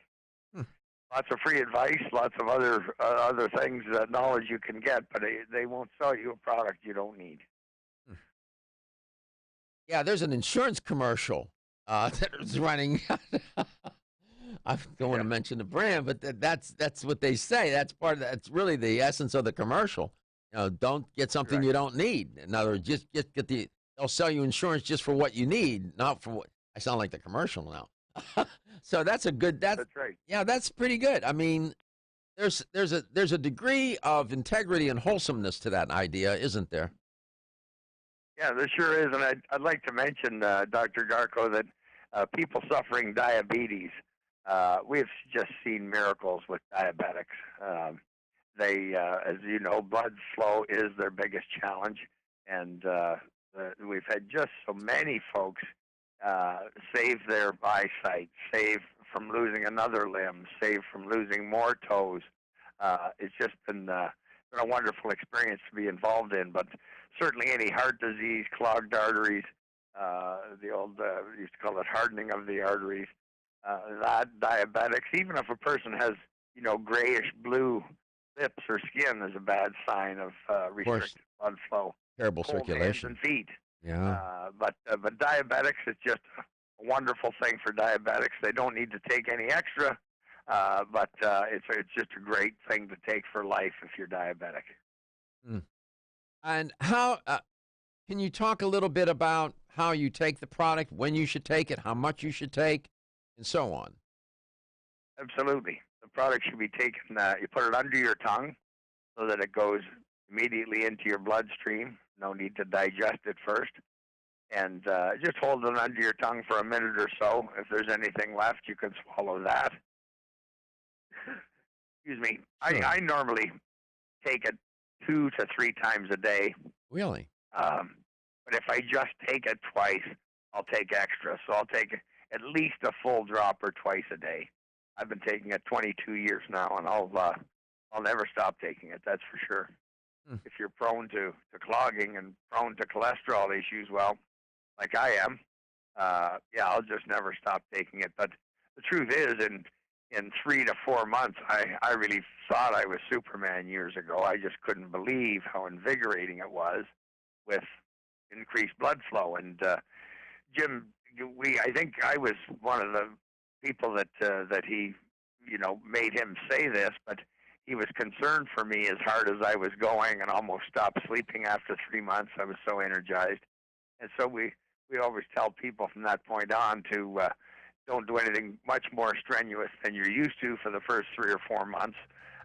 Lots of free advice, lots of other things, knowledge you can get, but they won't sell you a product you don't need. Yeah, there's an insurance commercial that is running. I don't want to mention the brand, but that's what they say. That's that's really the essence of the commercial. Don't get something you don't need. In other words, just get they'll sell you insurance just for what you need, not for what. I sound like the commercial now. So that's right. Yeah, that's pretty good. I mean, there's a degree of integrity and wholesomeness to that idea, isn't there? Yeah, there sure is, and I'd like to mention, Dr. Garko, that people suffering diabetes, we've just seen miracles with diabetics. They, as you know, blood flow is their biggest challenge, and we've had just so many folks save their eyesight, save from losing another limb, save from losing more toes. It's just been been a wonderful experience to be involved in. But certainly any heart disease, clogged arteries, the old used to call it hardening of the arteries, that diabetics, even if a person has grayish blue lips or skin, is a bad sign of restricted blood flow. Terrible Cold circulation. hands and feet. Yeah. But diabetics, it's just a wonderful thing for diabetics. They don't need to take any extra, but it's just a great thing to take for life if you're diabetic. And how can you talk a little bit about how you take the product, when you should take it, how much you should take, and so on? Absolutely. The product should be taken, you put it under your tongue so that it goes immediately into your bloodstream. No need to digest it first. And just hold it under your tongue for a minute or so. If there's anything left, you can swallow that. Excuse me. Sure. I normally take it 2 to 3 times a day. Really? But if I just take it twice, I'll take extra. So I'll take at least a full dropper twice a day. I've been taking it 22 years now, and I'll never stop taking it. That's for sure. If you're prone to clogging and prone to cholesterol issues, well, like I am, I'll just never stop taking it. But the truth is, in 3 to 4 months, I really thought I was Superman years ago. I just couldn't believe how invigorating it was with increased blood flow. And Jim, I think I was one of the people that he, made him say this, but he was concerned for me as hard as I was going and almost stopped sleeping after 3 months. I was so energized. And so we always tell people from that point on to don't do anything much more strenuous than you're used to for the first 3 or 4 months.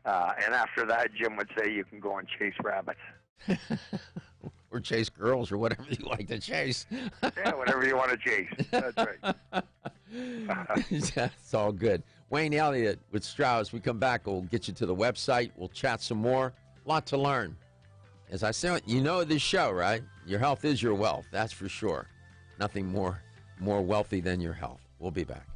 And after that, Jim would say you can go and chase rabbits. Or chase girls or whatever you like to chase. Yeah, whatever you want to chase. That's right. That's all good. Wayne Elliott with Strauss. We come back, we'll get you to the website. We'll chat some more. A lot to learn. As I said, you know this show, right? Your health is your wealth. That's for sure. Nothing more wealthy than your health. We'll be back.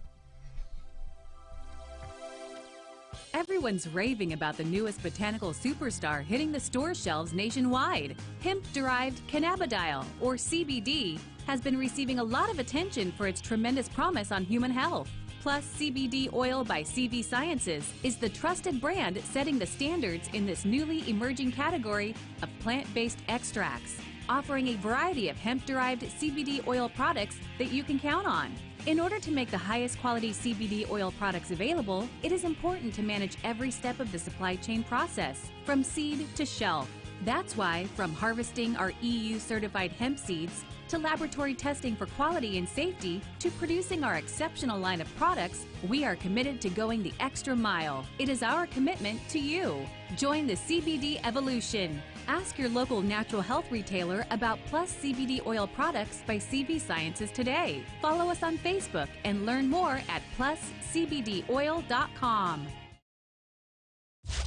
Everyone's raving about the newest botanical superstar hitting the store shelves nationwide. Hemp-derived cannabidiol, or CBD, has been receiving a lot of attention for its tremendous promise on human health. Plus, CBD Oil by CV Sciences is the trusted brand setting the standards in this newly emerging category of plant-based extracts, offering a variety of hemp-derived CBD oil products that you can count on. In order to make the highest quality CBD oil products available, it is important to manage every step of the supply chain process, from seed to shelf. That's why, from harvesting our EU-certified hemp seeds, to laboratory testing for quality and safety, to producing our exceptional line of products, we are committed to going the extra mile. It is our commitment to you. Join the CBD evolution. Ask your local natural health retailer about Plus CBD oil products by CV Sciences today. Follow us on Facebook and learn more at pluscbdoil.com.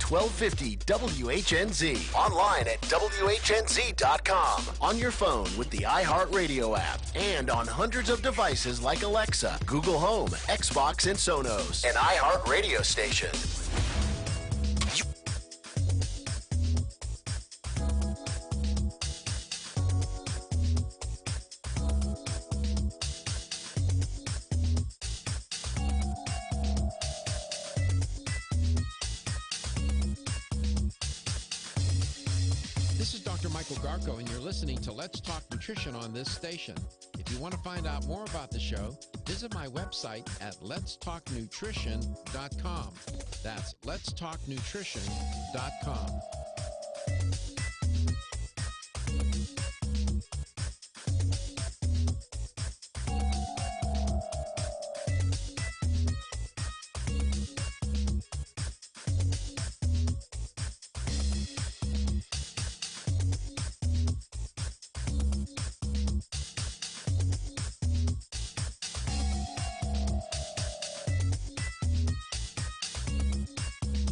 1250 WHNZ. Online at WHNZ.com. On your phone with the iHeartRadio app. And on hundreds of devices like Alexa, Google Home, Xbox, and Sonos. An iHeartRadio station. This is Dr. Michael Garko, and you're listening to Let's Talk Nutrition on this station. If you want to find out more about the show, visit my website at letstalknutrition.com. That's letstalknutrition.com.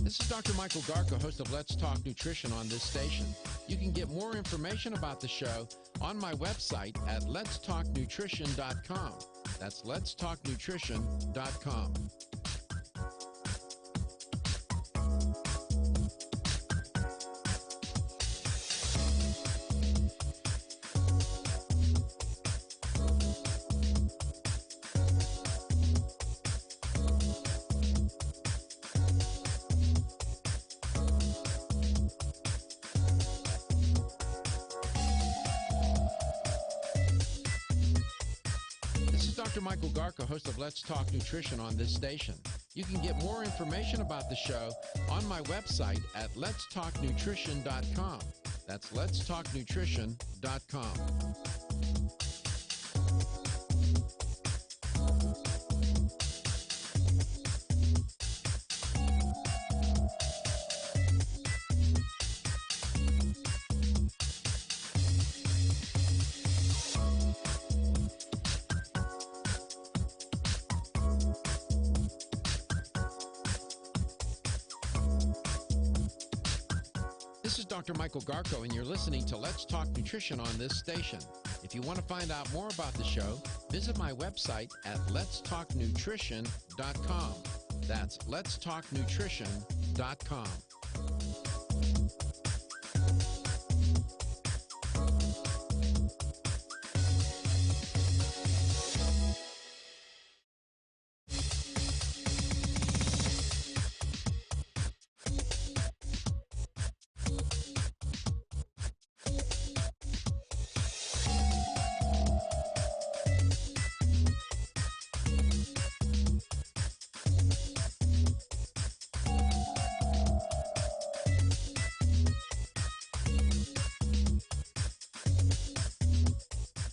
This is Dr. Michael Garko, host of Let's Talk Nutrition on this station. You can get more information about the show on my website at letstalknutrition.com. That's letstalknutrition.com. Dr. Michael Garko, host of Let's Talk Nutrition on this station. You can get more information about the show on my website at letstalknutrition.com. That's letstalknutrition.com. This is Dr. Michael Garko, and you're listening to Let's Talk Nutrition on this station. If you want to find out more about the show, visit my website at letstalknutrition.com. That's letstalknutrition.com.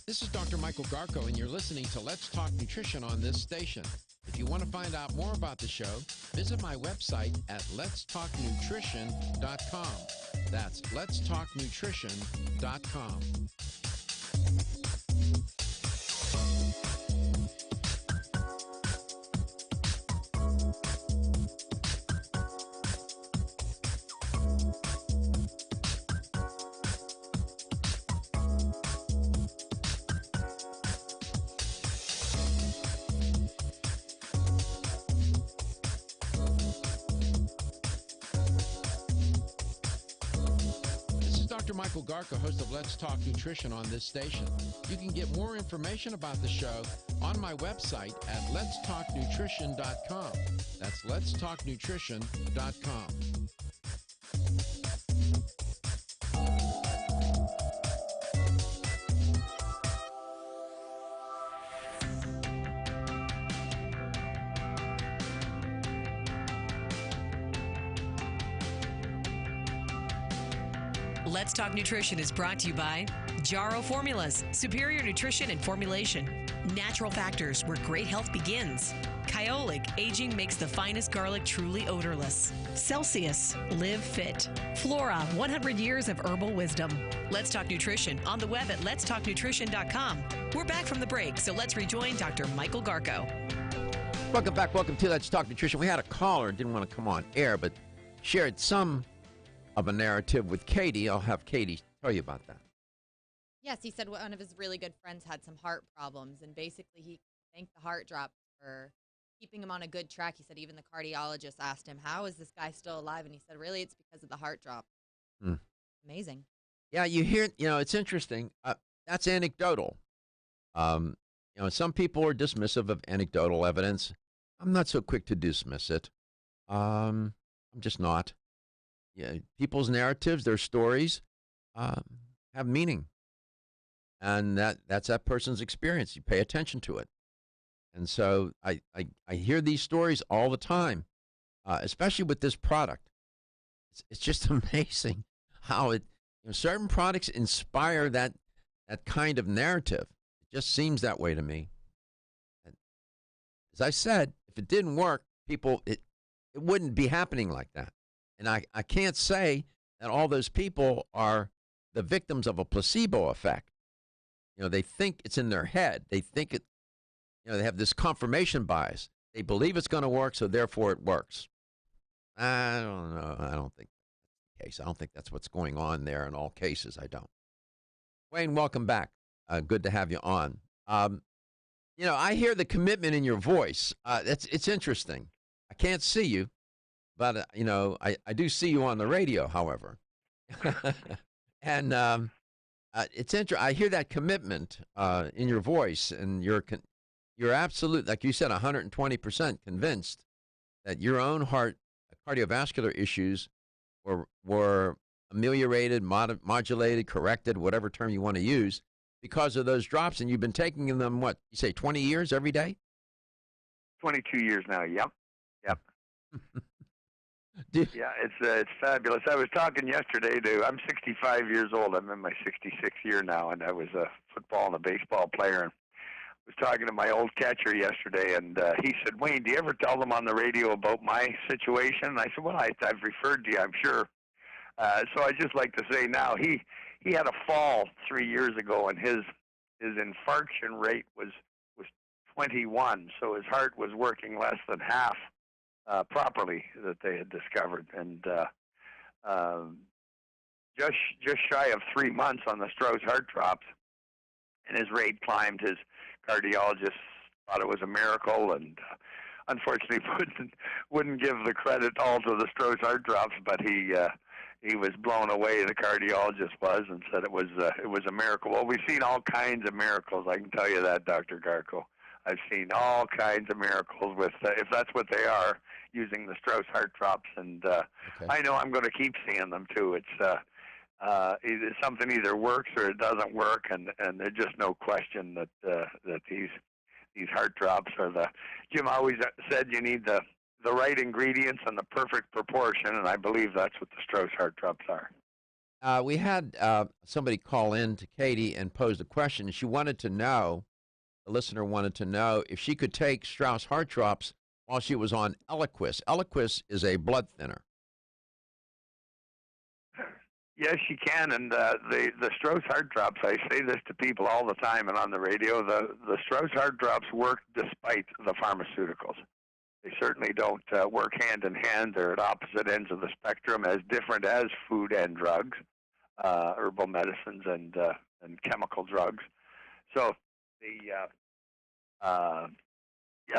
This is Dr. Michael Garko, and you're listening to Let's Talk Nutrition on this station. If you want to find out more about the show, visit my website at letstalknutrition.com. That's letstalknutrition.com. Dr. Michael Garko, host of Let's Talk Nutrition on this station. You can get more information about the show on my website at letstalknutrition.com. That's letstalknutrition.com. Let's Talk Nutrition is brought to you by Jarrow Formulas, superior nutrition and formulation. Natural Factors, where great health begins. Kyolic, aging makes the finest garlic truly odorless. Celsius, live fit. Flora, 100 years of herbal wisdom. Let's Talk Nutrition on the web at letstalknutrition.com. We're back from the break, so let's rejoin Dr. Michael Garko. Welcome back. Welcome to Let's Talk Nutrition. We had a caller, didn't want to come on air, but shared some of a narrative with Katie. I'll have Katie tell you about that. Yes, he said one of his really good friends had some heart problems, and basically he thanked the heart drop for keeping him on a good track. He said even the cardiologist asked him, how is this guy still alive? And he said, really, it's because of the heart drop. Amazing. Yeah, you hear, it's interesting. That's anecdotal. Some people are dismissive of anecdotal evidence. I'm not so quick to dismiss it. I'm just not. Yeah, people's narratives, their stories have meaning. And that's that person's experience. You pay attention to it. And so I hear these stories all the time, especially with this product. It's just amazing how certain products inspire that kind of narrative. It just seems that way to me. And as I said, if it didn't work, it wouldn't be happening like that. And I can't say that all those people are the victims of a placebo effect. They think it's in their head. They think it, they have this confirmation bias. They believe it's going to work, so therefore it works. I don't know. I don't think that's the case. I don't think that's what's going on there in all cases. I don't. Wayne, welcome back. Good to have you on. I hear the commitment in your voice. It's interesting. I can't see you. But, I do see you on the radio, however. And it's interesting. I hear that commitment in your voice, and you're absolute, like you said, 120% convinced that your own heart cardiovascular issues were ameliorated, modulated, corrected, whatever term you want to use, because of those drops, and you've been taking them, what, you say 20 years every day? 22 years now, yep. Yeah, it's fabulous. I was talking yesterday I'm 65 years old. I'm in my 66th year now, and I was a football and a baseball player. And was talking to my old catcher yesterday, and he said, "Wayne, do you ever tell them on the radio about my situation?" And I said, "Well, I've referred to you, I'm sure." So I just like to say now, he had a fall 3 years ago, and his infarction rate was 21, so his heart was working less than half properly that they had discovered, and just shy of 3 months on the Strauss heart drops, and his rate climbed. His cardiologist thought it was a miracle, and unfortunately wouldn't give the credit all to the Strauss heart drops, but he was blown away. The cardiologist was, and said it was a miracle. Well, we've seen all kinds of miracles. I can tell you that, Dr. Garko. I've seen all kinds of miracles with, if that's what they are, using the Strauss heart drops, and I know I'm going to keep seeing them too. It's either something either works or it doesn't work, and there's just no question that these heart drops are Jim always said you need the right ingredients and the perfect proportion, and I believe that's what the Strauss heart drops are. We had somebody call in to Katie and pose a question. She wanted to know, the listener wanted to know if she could take Strauss heart drops while she was on Eliquis. Eliquis is a blood thinner. Yes, you can, and the Strauss heart drops, I say this to people all the time and on the radio, the Strauss heart drops work despite the pharmaceuticals. They certainly don't work hand in hand. They're at opposite ends of the spectrum, as different as food and drugs, herbal medicines and chemical drugs. So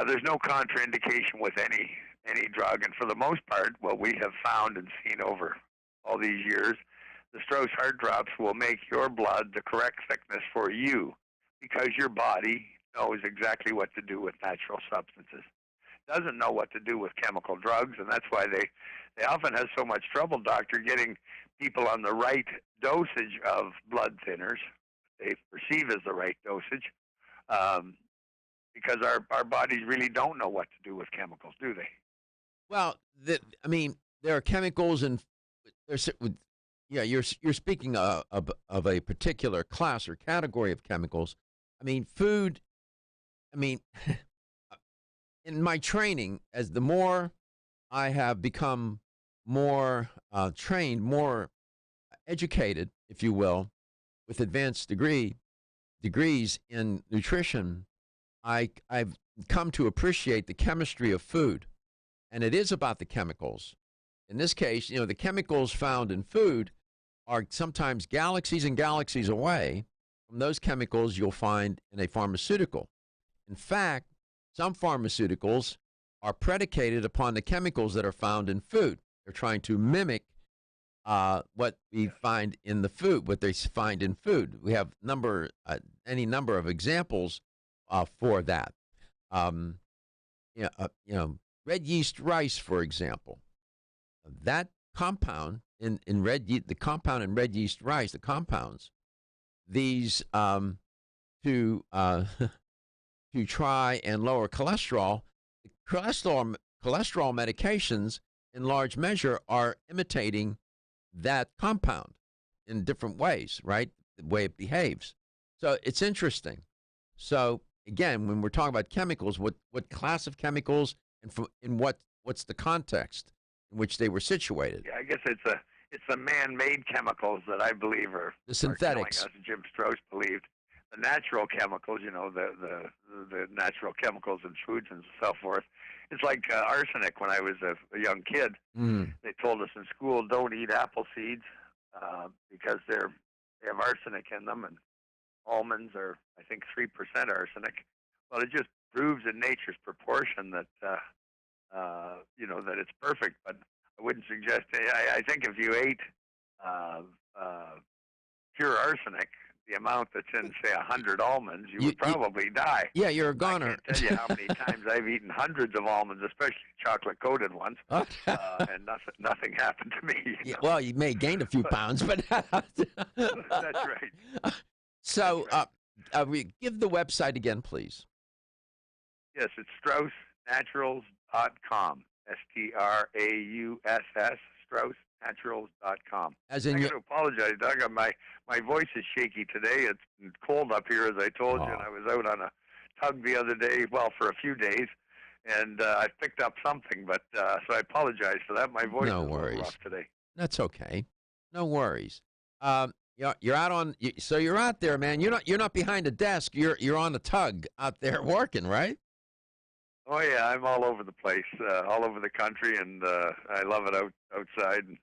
there's no contraindication with any drug, and for the most part, what we have found and seen over all these years, the Strauss heart drops will make your blood the correct thickness for you, because your body knows exactly what to do with natural substances. Doesn't know what to do with chemical drugs, and that's why they often have so much trouble, doctor, getting people on the right dosage of blood thinners they perceive as the right dosage, because our bodies really don't know what to do with chemicals, do they? Well, there are chemicals, and you're speaking of a particular class or category of chemicals. Food. In my training, as the more I have become more trained, more educated, if you will, with advanced degrees in nutrition, I've come to appreciate the chemistry of food, and it is about the chemicals. In this case, the chemicals found in food are sometimes galaxies and galaxies away from those chemicals you'll find in a pharmaceutical. In fact, some pharmaceuticals are predicated upon the chemicals that are found in food. They're trying to mimic what we find in the food, what they find in food. We have any number of examples for that. Red yeast rice, for example. That compound in the compound in red yeast rice, the compounds, these to try and lower cholesterol. Cholesterol medications, in large measure, are imitating that compound in different ways, right? The way it behaves. So it's interesting. So again, when we're talking about chemicals, what class of chemicals and what's the context in which they were situated? Yeah, I guess it's the man-made chemicals that I believe are the synthetics. Are killing us. Jim Strauss believed the natural chemicals, the natural chemicals in foods and so forth. It's like arsenic. When I was a young kid, they told us in school, don't eat apple seeds because they have arsenic in them, and almonds are, I think, 3% arsenic. Well, it just proves in nature's proportion that that it's perfect. But I wouldn't suggest. I think if you ate pure arsenic, the amount that's in, say, 100 almonds, you would probably die. Yeah, you're a goner. I can't tell you how many times I've eaten hundreds of almonds, especially chocolate-coated ones, and nothing happened to me. Well, you may have gained a few pounds, but that's right. So, give the website again, please. Yes, it's StraussNaturals.com. STRAUSS, StraussNaturals.com. As in I got to apologize, Doug. My voice is shaky today. It's cold up here, as I told you, and I was out on a tug the other day, well, for a few days, and I picked up something, but so I apologize for that. My voice is a little rough today. That's okay. No worries. You're out on. So you're out there, man. You're not behind a desk. You're on a tug out there working, right? Oh yeah, I'm all over the place, all over the country, and I love it outside. And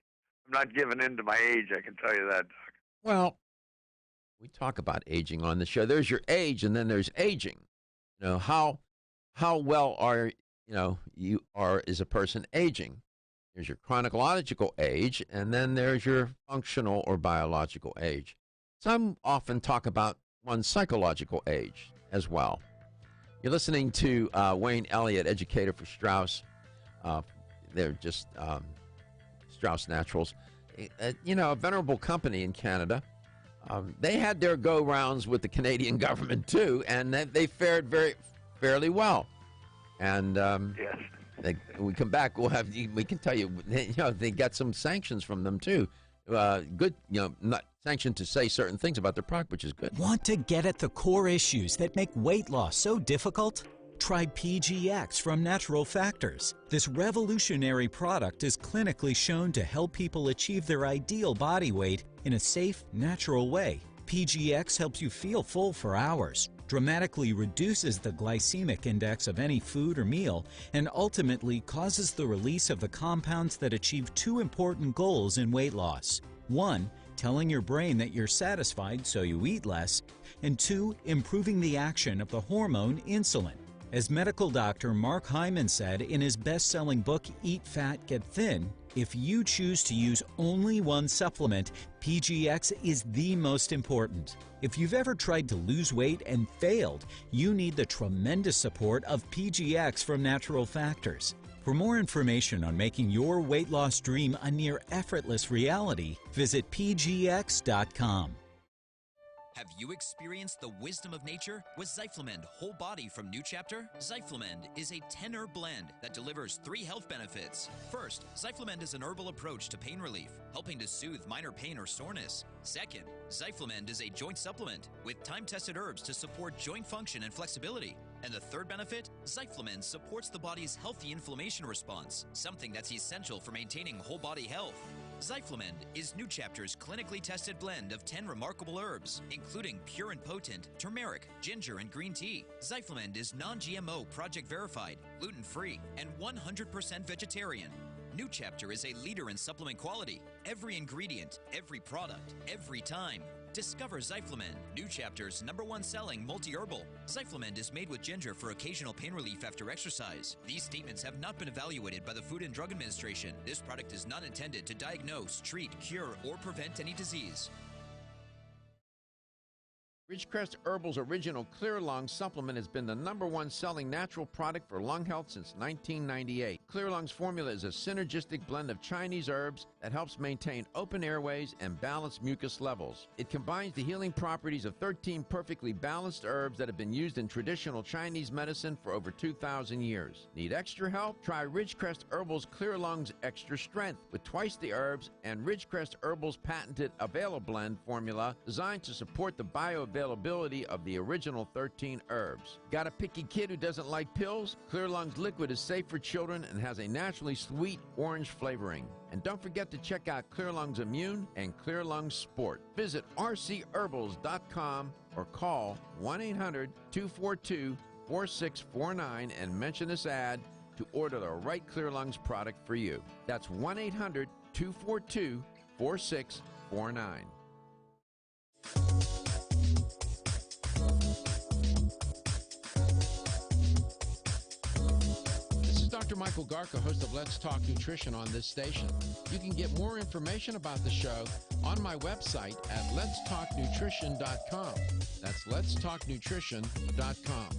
I'm not giving in to my age, I can tell you that, Doc. Well, we talk about aging on the show. There's your age, and then there's aging. You know, how well you are as a person aging. There's your chronological age, and then there's your functional or biological age. Some often talk about one's psychological age as well. You're listening to Wayne Elliott, educator for Strauss. They're just Strauss Naturals. A venerable company in Canada. They had their go-rounds with the Canadian government, too, and they fared fairly well. And yes. We come back, we can tell you, they got some sanctions from them, too. Good, not sanctioned to say certain things about their product, which is good. Want to get at the core issues that make weight loss so difficult? Try PGX from Natural Factors. This revolutionary product is clinically shown to help people achieve their ideal body weight in a safe, natural way. PGX helps you feel full for hours, dramatically reduces the glycemic index of any food or meal, and ultimately causes the release of the compounds that achieve two important goals in weight loss. 1, telling your brain that you're satisfied so you eat less, and 2, improving the action of the hormone insulin. As medical doctor Mark Hyman said in his best-selling book, Eat Fat, Get Thin, if you choose to use only one supplement, PGX is the most important. If you've ever tried to lose weight and failed, you need the tremendous support of PGX from Natural Factors. For more information on making your weight loss dream a near effortless reality, visit pgx.com. Have you experienced the wisdom of nature with Zyflamend Whole Body from New Chapter? Zyflamend is a 10-herb blend that delivers 3 health benefits. First, Zyflamend is an herbal approach to pain relief, helping to soothe minor pain or soreness. Second, Zyflamend is a joint supplement with time-tested herbs to support joint function and flexibility. And the third benefit, Zyflamend supports the body's healthy inflammation response, something that's essential for maintaining whole body health. Zyflamend is New Chapter's clinically tested blend of 10 remarkable herbs, including pure and potent turmeric, ginger, and green tea. Zyflamend is non-GMO, project verified, gluten-free, and 100% vegetarian. New Chapter is a leader in supplement quality. Every ingredient, every product, every time. Discover Zyflamend, New Chapter's #1 selling multi-herbal. Zyflamend is made with ginger for occasional pain relief after exercise. These statements have not been evaluated by the Food and Drug Administration. This product is not intended to diagnose, treat, cure, or prevent any disease. Ridgecrest Herbal's original Clear Lung supplement has been the #1 selling natural product for lung health since 1998. Clear Lung's formula is a synergistic blend of Chinese herbs that helps maintain open airways and balance mucus levels. It combines the healing properties of 13 perfectly balanced herbs that have been used in traditional Chinese medicine for over 2,000 years. Need extra help? Try Ridgecrest Herbal's Clear Lung's Extra Strength with twice the herbs and Ridgecrest Herbal's patented Availablend formula designed to support the bioavailability of the original 13 herbs. Got a picky kid who doesn't like pills? Clear Lung's liquid is safe for children and has a naturally sweet orange flavoring. And don't forget to check out Clear Lung's Immune and Clear Lung's Sport. Visit rcherbals.com or call 1-800-242-4649 and mention this ad to order the right Clear Lungs product for you. That's 1-800-242-4649. Dr. Michael Garka, host of Let's Talk Nutrition on this station. You can get more information about the show on my website at letstalknutrition.com. That's letstalknutrition.com.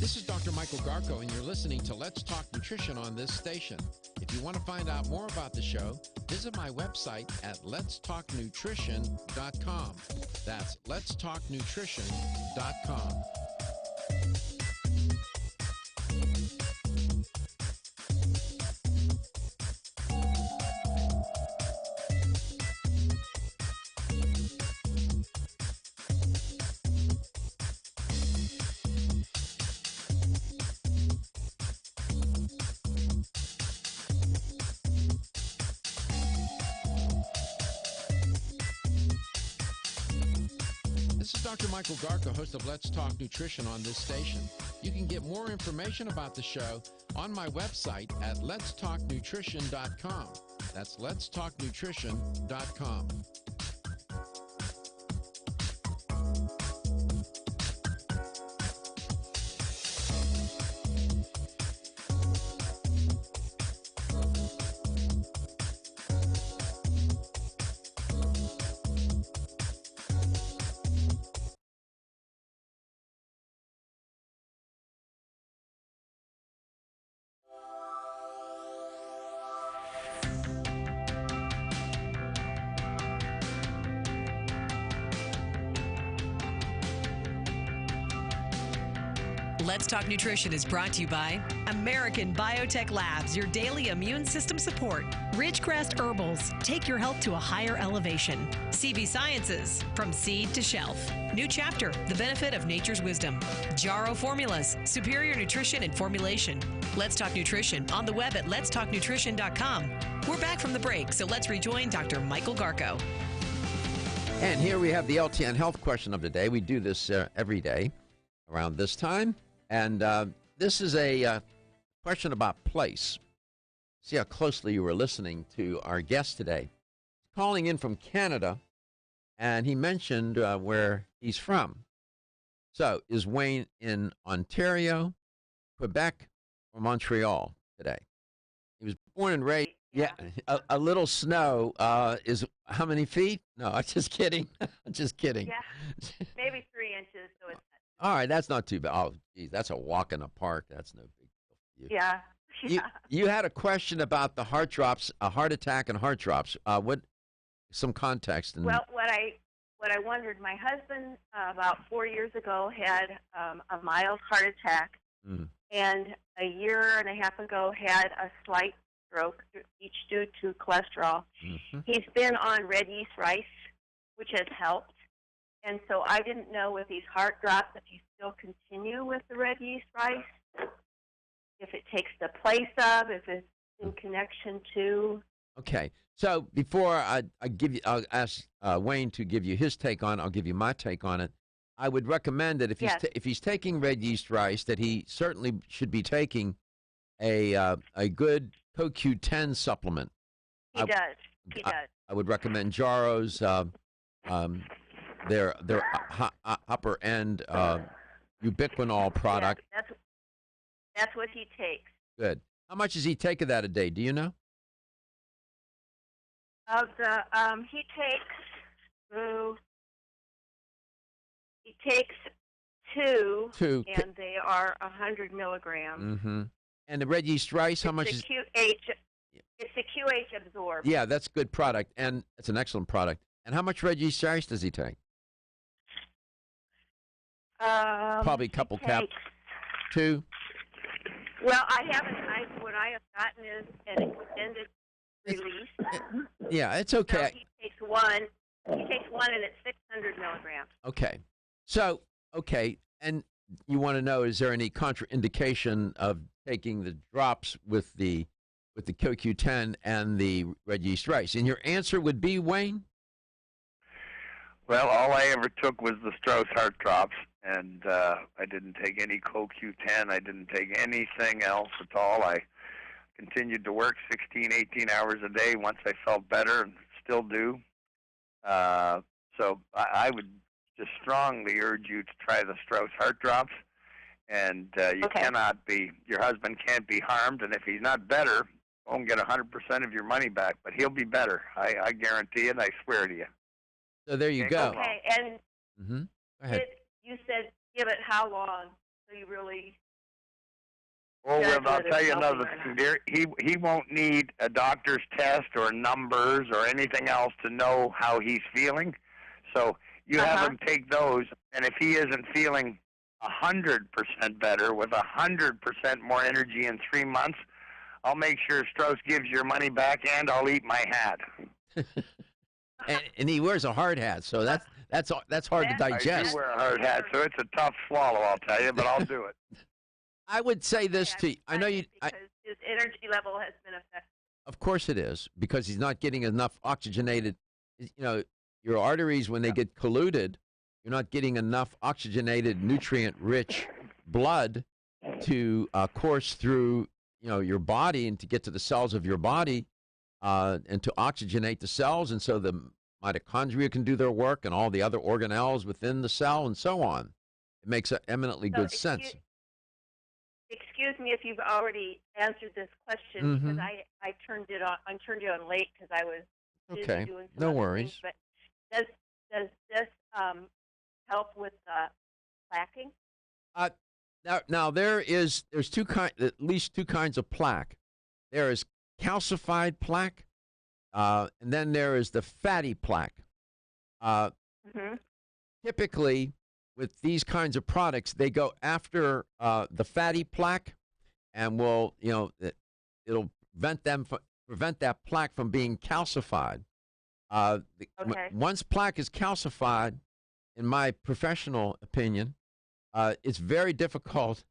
This is Dr. Michael Garko, and you're listening to Let's Talk Nutrition on this station. If you want to find out more about the show, visit my website at letstalknutrition.com. That's letstalknutrition.com. This is Dr. Michael Garko, host of Let's Talk Nutrition on this station. You can get more information about the show on my website at letstalknutrition.com. That's letstalknutrition.com. Let's Talk Nutrition is brought to you by American Biotech Labs, your daily immune system support. Ridgecrest Herbals, take your health to a higher elevation. CV Sciences, from seed to shelf. New Chapter, the benefit of nature's wisdom. Jarrow Formulas, superior nutrition and formulation. Let's Talk Nutrition on the web at letstalknutrition.com. We're back from the break, so let's rejoin Dr. Michael Garko. And here we have the LTN health question of the day. We do this every day around this time. And this is a question about place. See how closely you were listening to our guest today. He's calling in from Canada, and he mentioned where he's from. So, is Wayne in Ontario, Quebec, or Montreal today? He was born and raised. Yeah, a little snow is how many feet? No, I'm just kidding. I'm just kidding. Yeah, maybe 3 inches. So it's all right, that's not too bad. Oh, geez, that's a walk in the park. That's no big deal for you. Yeah. You had a question about the heart drops, a heart attack and heart drops. What? Some context. Well, what I wondered, my husband about 4 years ago had a mild heart attack, and a year and a half ago had a slight stroke, each due to cholesterol. He's been on red yeast rice, which has helped. And so I didn't know with these heart drops if you still continue with the red yeast rice, if it takes the place of, if it's in connection to. Okay. So before I'll ask Wayne to give you his take on it, I'll give you my take on it. I would recommend that if he's taking red yeast rice, that he certainly should be taking a good CoQ10 supplement. He does. I would recommend Jarrow's. Their upper end ubiquinol product. Yeah, that's what he takes. Good. How much does he take of that a day? Do you know? Of the he takes two, and they are 100 milligrams. Mm-hmm. And the red yeast rice, how much is? It's the QH Absorb. Yeah, that's a good product, and it's an excellent product. And how much red yeast rice does he take? Probably a couple caps. 2. Well, what I have gotten is an extended release. Yeah, it's okay. So he takes one, and it's 600 milligrams. Okay. So, and you want to know, is there any contraindication of taking the drops with the CoQ10 and the red yeast rice? And your answer would be, Wayne? Well, all I ever took was the Strauss heart drops, and I didn't take any CoQ10. I didn't take anything else at all. I continued to work 16, 18 hours a day once I felt better, and still do. So I would just strongly urge you to try the Strauss heart drops, and your husband can't be harmed, and if he's not better, won't get 100% of your money back, but he'll be better. I guarantee it, I swear to you. So there you go. Okay, and Go ahead. you said give it how long? So you really Oh, well, I'll tell you another thing, dear. He won't need a doctor's test or numbers or anything else to know how he's feeling. So you have him take those, and if he isn't feeling 100% better with 100% more energy in 3 months, I'll make sure Strauss gives your money back, and I'll eat my hat. and he wears a hard hat, so that's hard to digest. I do wear a hard hat, so it's a tough swallow, I'll tell you, but I'll do it. I would say this to you. I know you. Because his energy level has been affected. Of course it is, because he's not getting enough oxygenated. You know, your arteries, when they get polluted, you're not getting enough oxygenated, nutrient-rich blood to course through, your body and to get to the cells of your body and to oxygenate the cells. And so the mitochondria can do their work and all the other organelles within the cell and so on. It makes eminently good sense. Excuse me if you've already answered this question, because I turned it on. I turned it on late because I was busy doing some no other worries. things. But does this help with plaquing? Now there's at least two kinds of plaque. There is calcified plaque, and then there is the fatty plaque. Typically, with these kinds of products, they go after the fatty plaque, and it'll prevent that plaque from being calcified. Once plaque is calcified, in my professional opinion, it's very difficult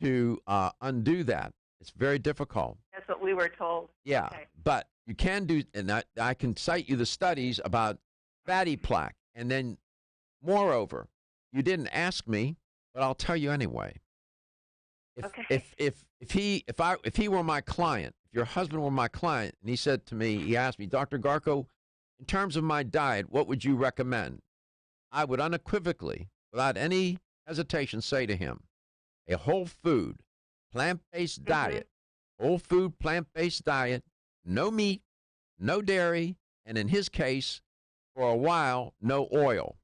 to undo that. It's very difficult. That's what we were told. Yeah, but you can do, and I can cite you the studies about fatty plaque, and then, moreover, you didn't ask me, but I'll tell you anyway. If he were my client, if your husband were my client, and he asked me, Dr. Garko, in terms of my diet, what would you recommend? I would unequivocally, without any hesitation, say to him, a whole food, plant-based diet, whole food, plant-based diet, no meat, no dairy, and in his case, for a while, no oil.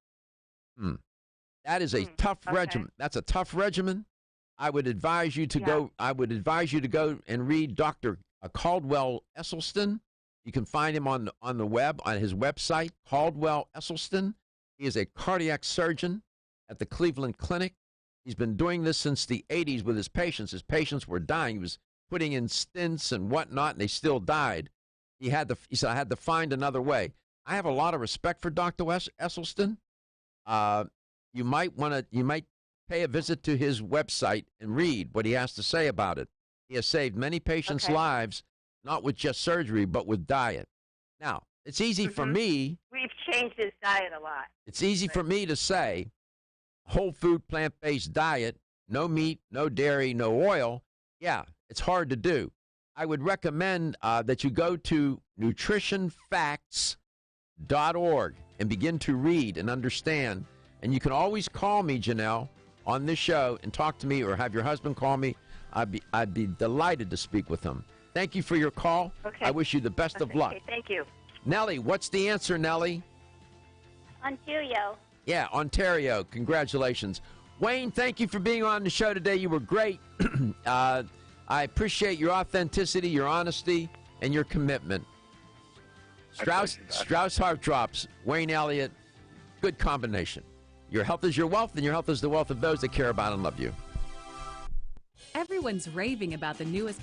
That is a tough regimen. That's a tough regimen. I would advise you to go. I would advise you to go and read Dr. Caldwell Esselstyn. You can find him on the web, on his website, Caldwell Esselstyn. He is a cardiac surgeon at the Cleveland Clinic. He's been doing this since the 80s with his patients. His patients were dying. He was putting in stents and whatnot, and they still died. He said, I had to find another way. I have a lot of respect for Dr. Esselstyn. You might pay a visit to his website and read what he has to say about it. He has saved many patients' lives, not with just surgery, but with diet. Now, it's easy for me. We've changed his diet a lot. It's easy for me to say, whole food, plant-based diet, no meat, no dairy, no oil. Yeah, it's hard to do. I would recommend that you go to nutritionfacts.org and begin to read and understand. And you can always call me, Janelle, on this show and talk to me, or have your husband call me. I'd be delighted to speak with him. Thank you for your call. I wish you the best of luck. Thank you. Nellie, what's the answer, Nellie? Ontario. Yeah, Ontario. Congratulations. Wayne, thank you for being on the show today. You were great. I appreciate your authenticity, your honesty, and your commitment. Strauss Heart Drops, Wayne Elliott, good combination. Your health is your wealth, and your health is the wealth of those that care about and love you. Everyone's raving about the newest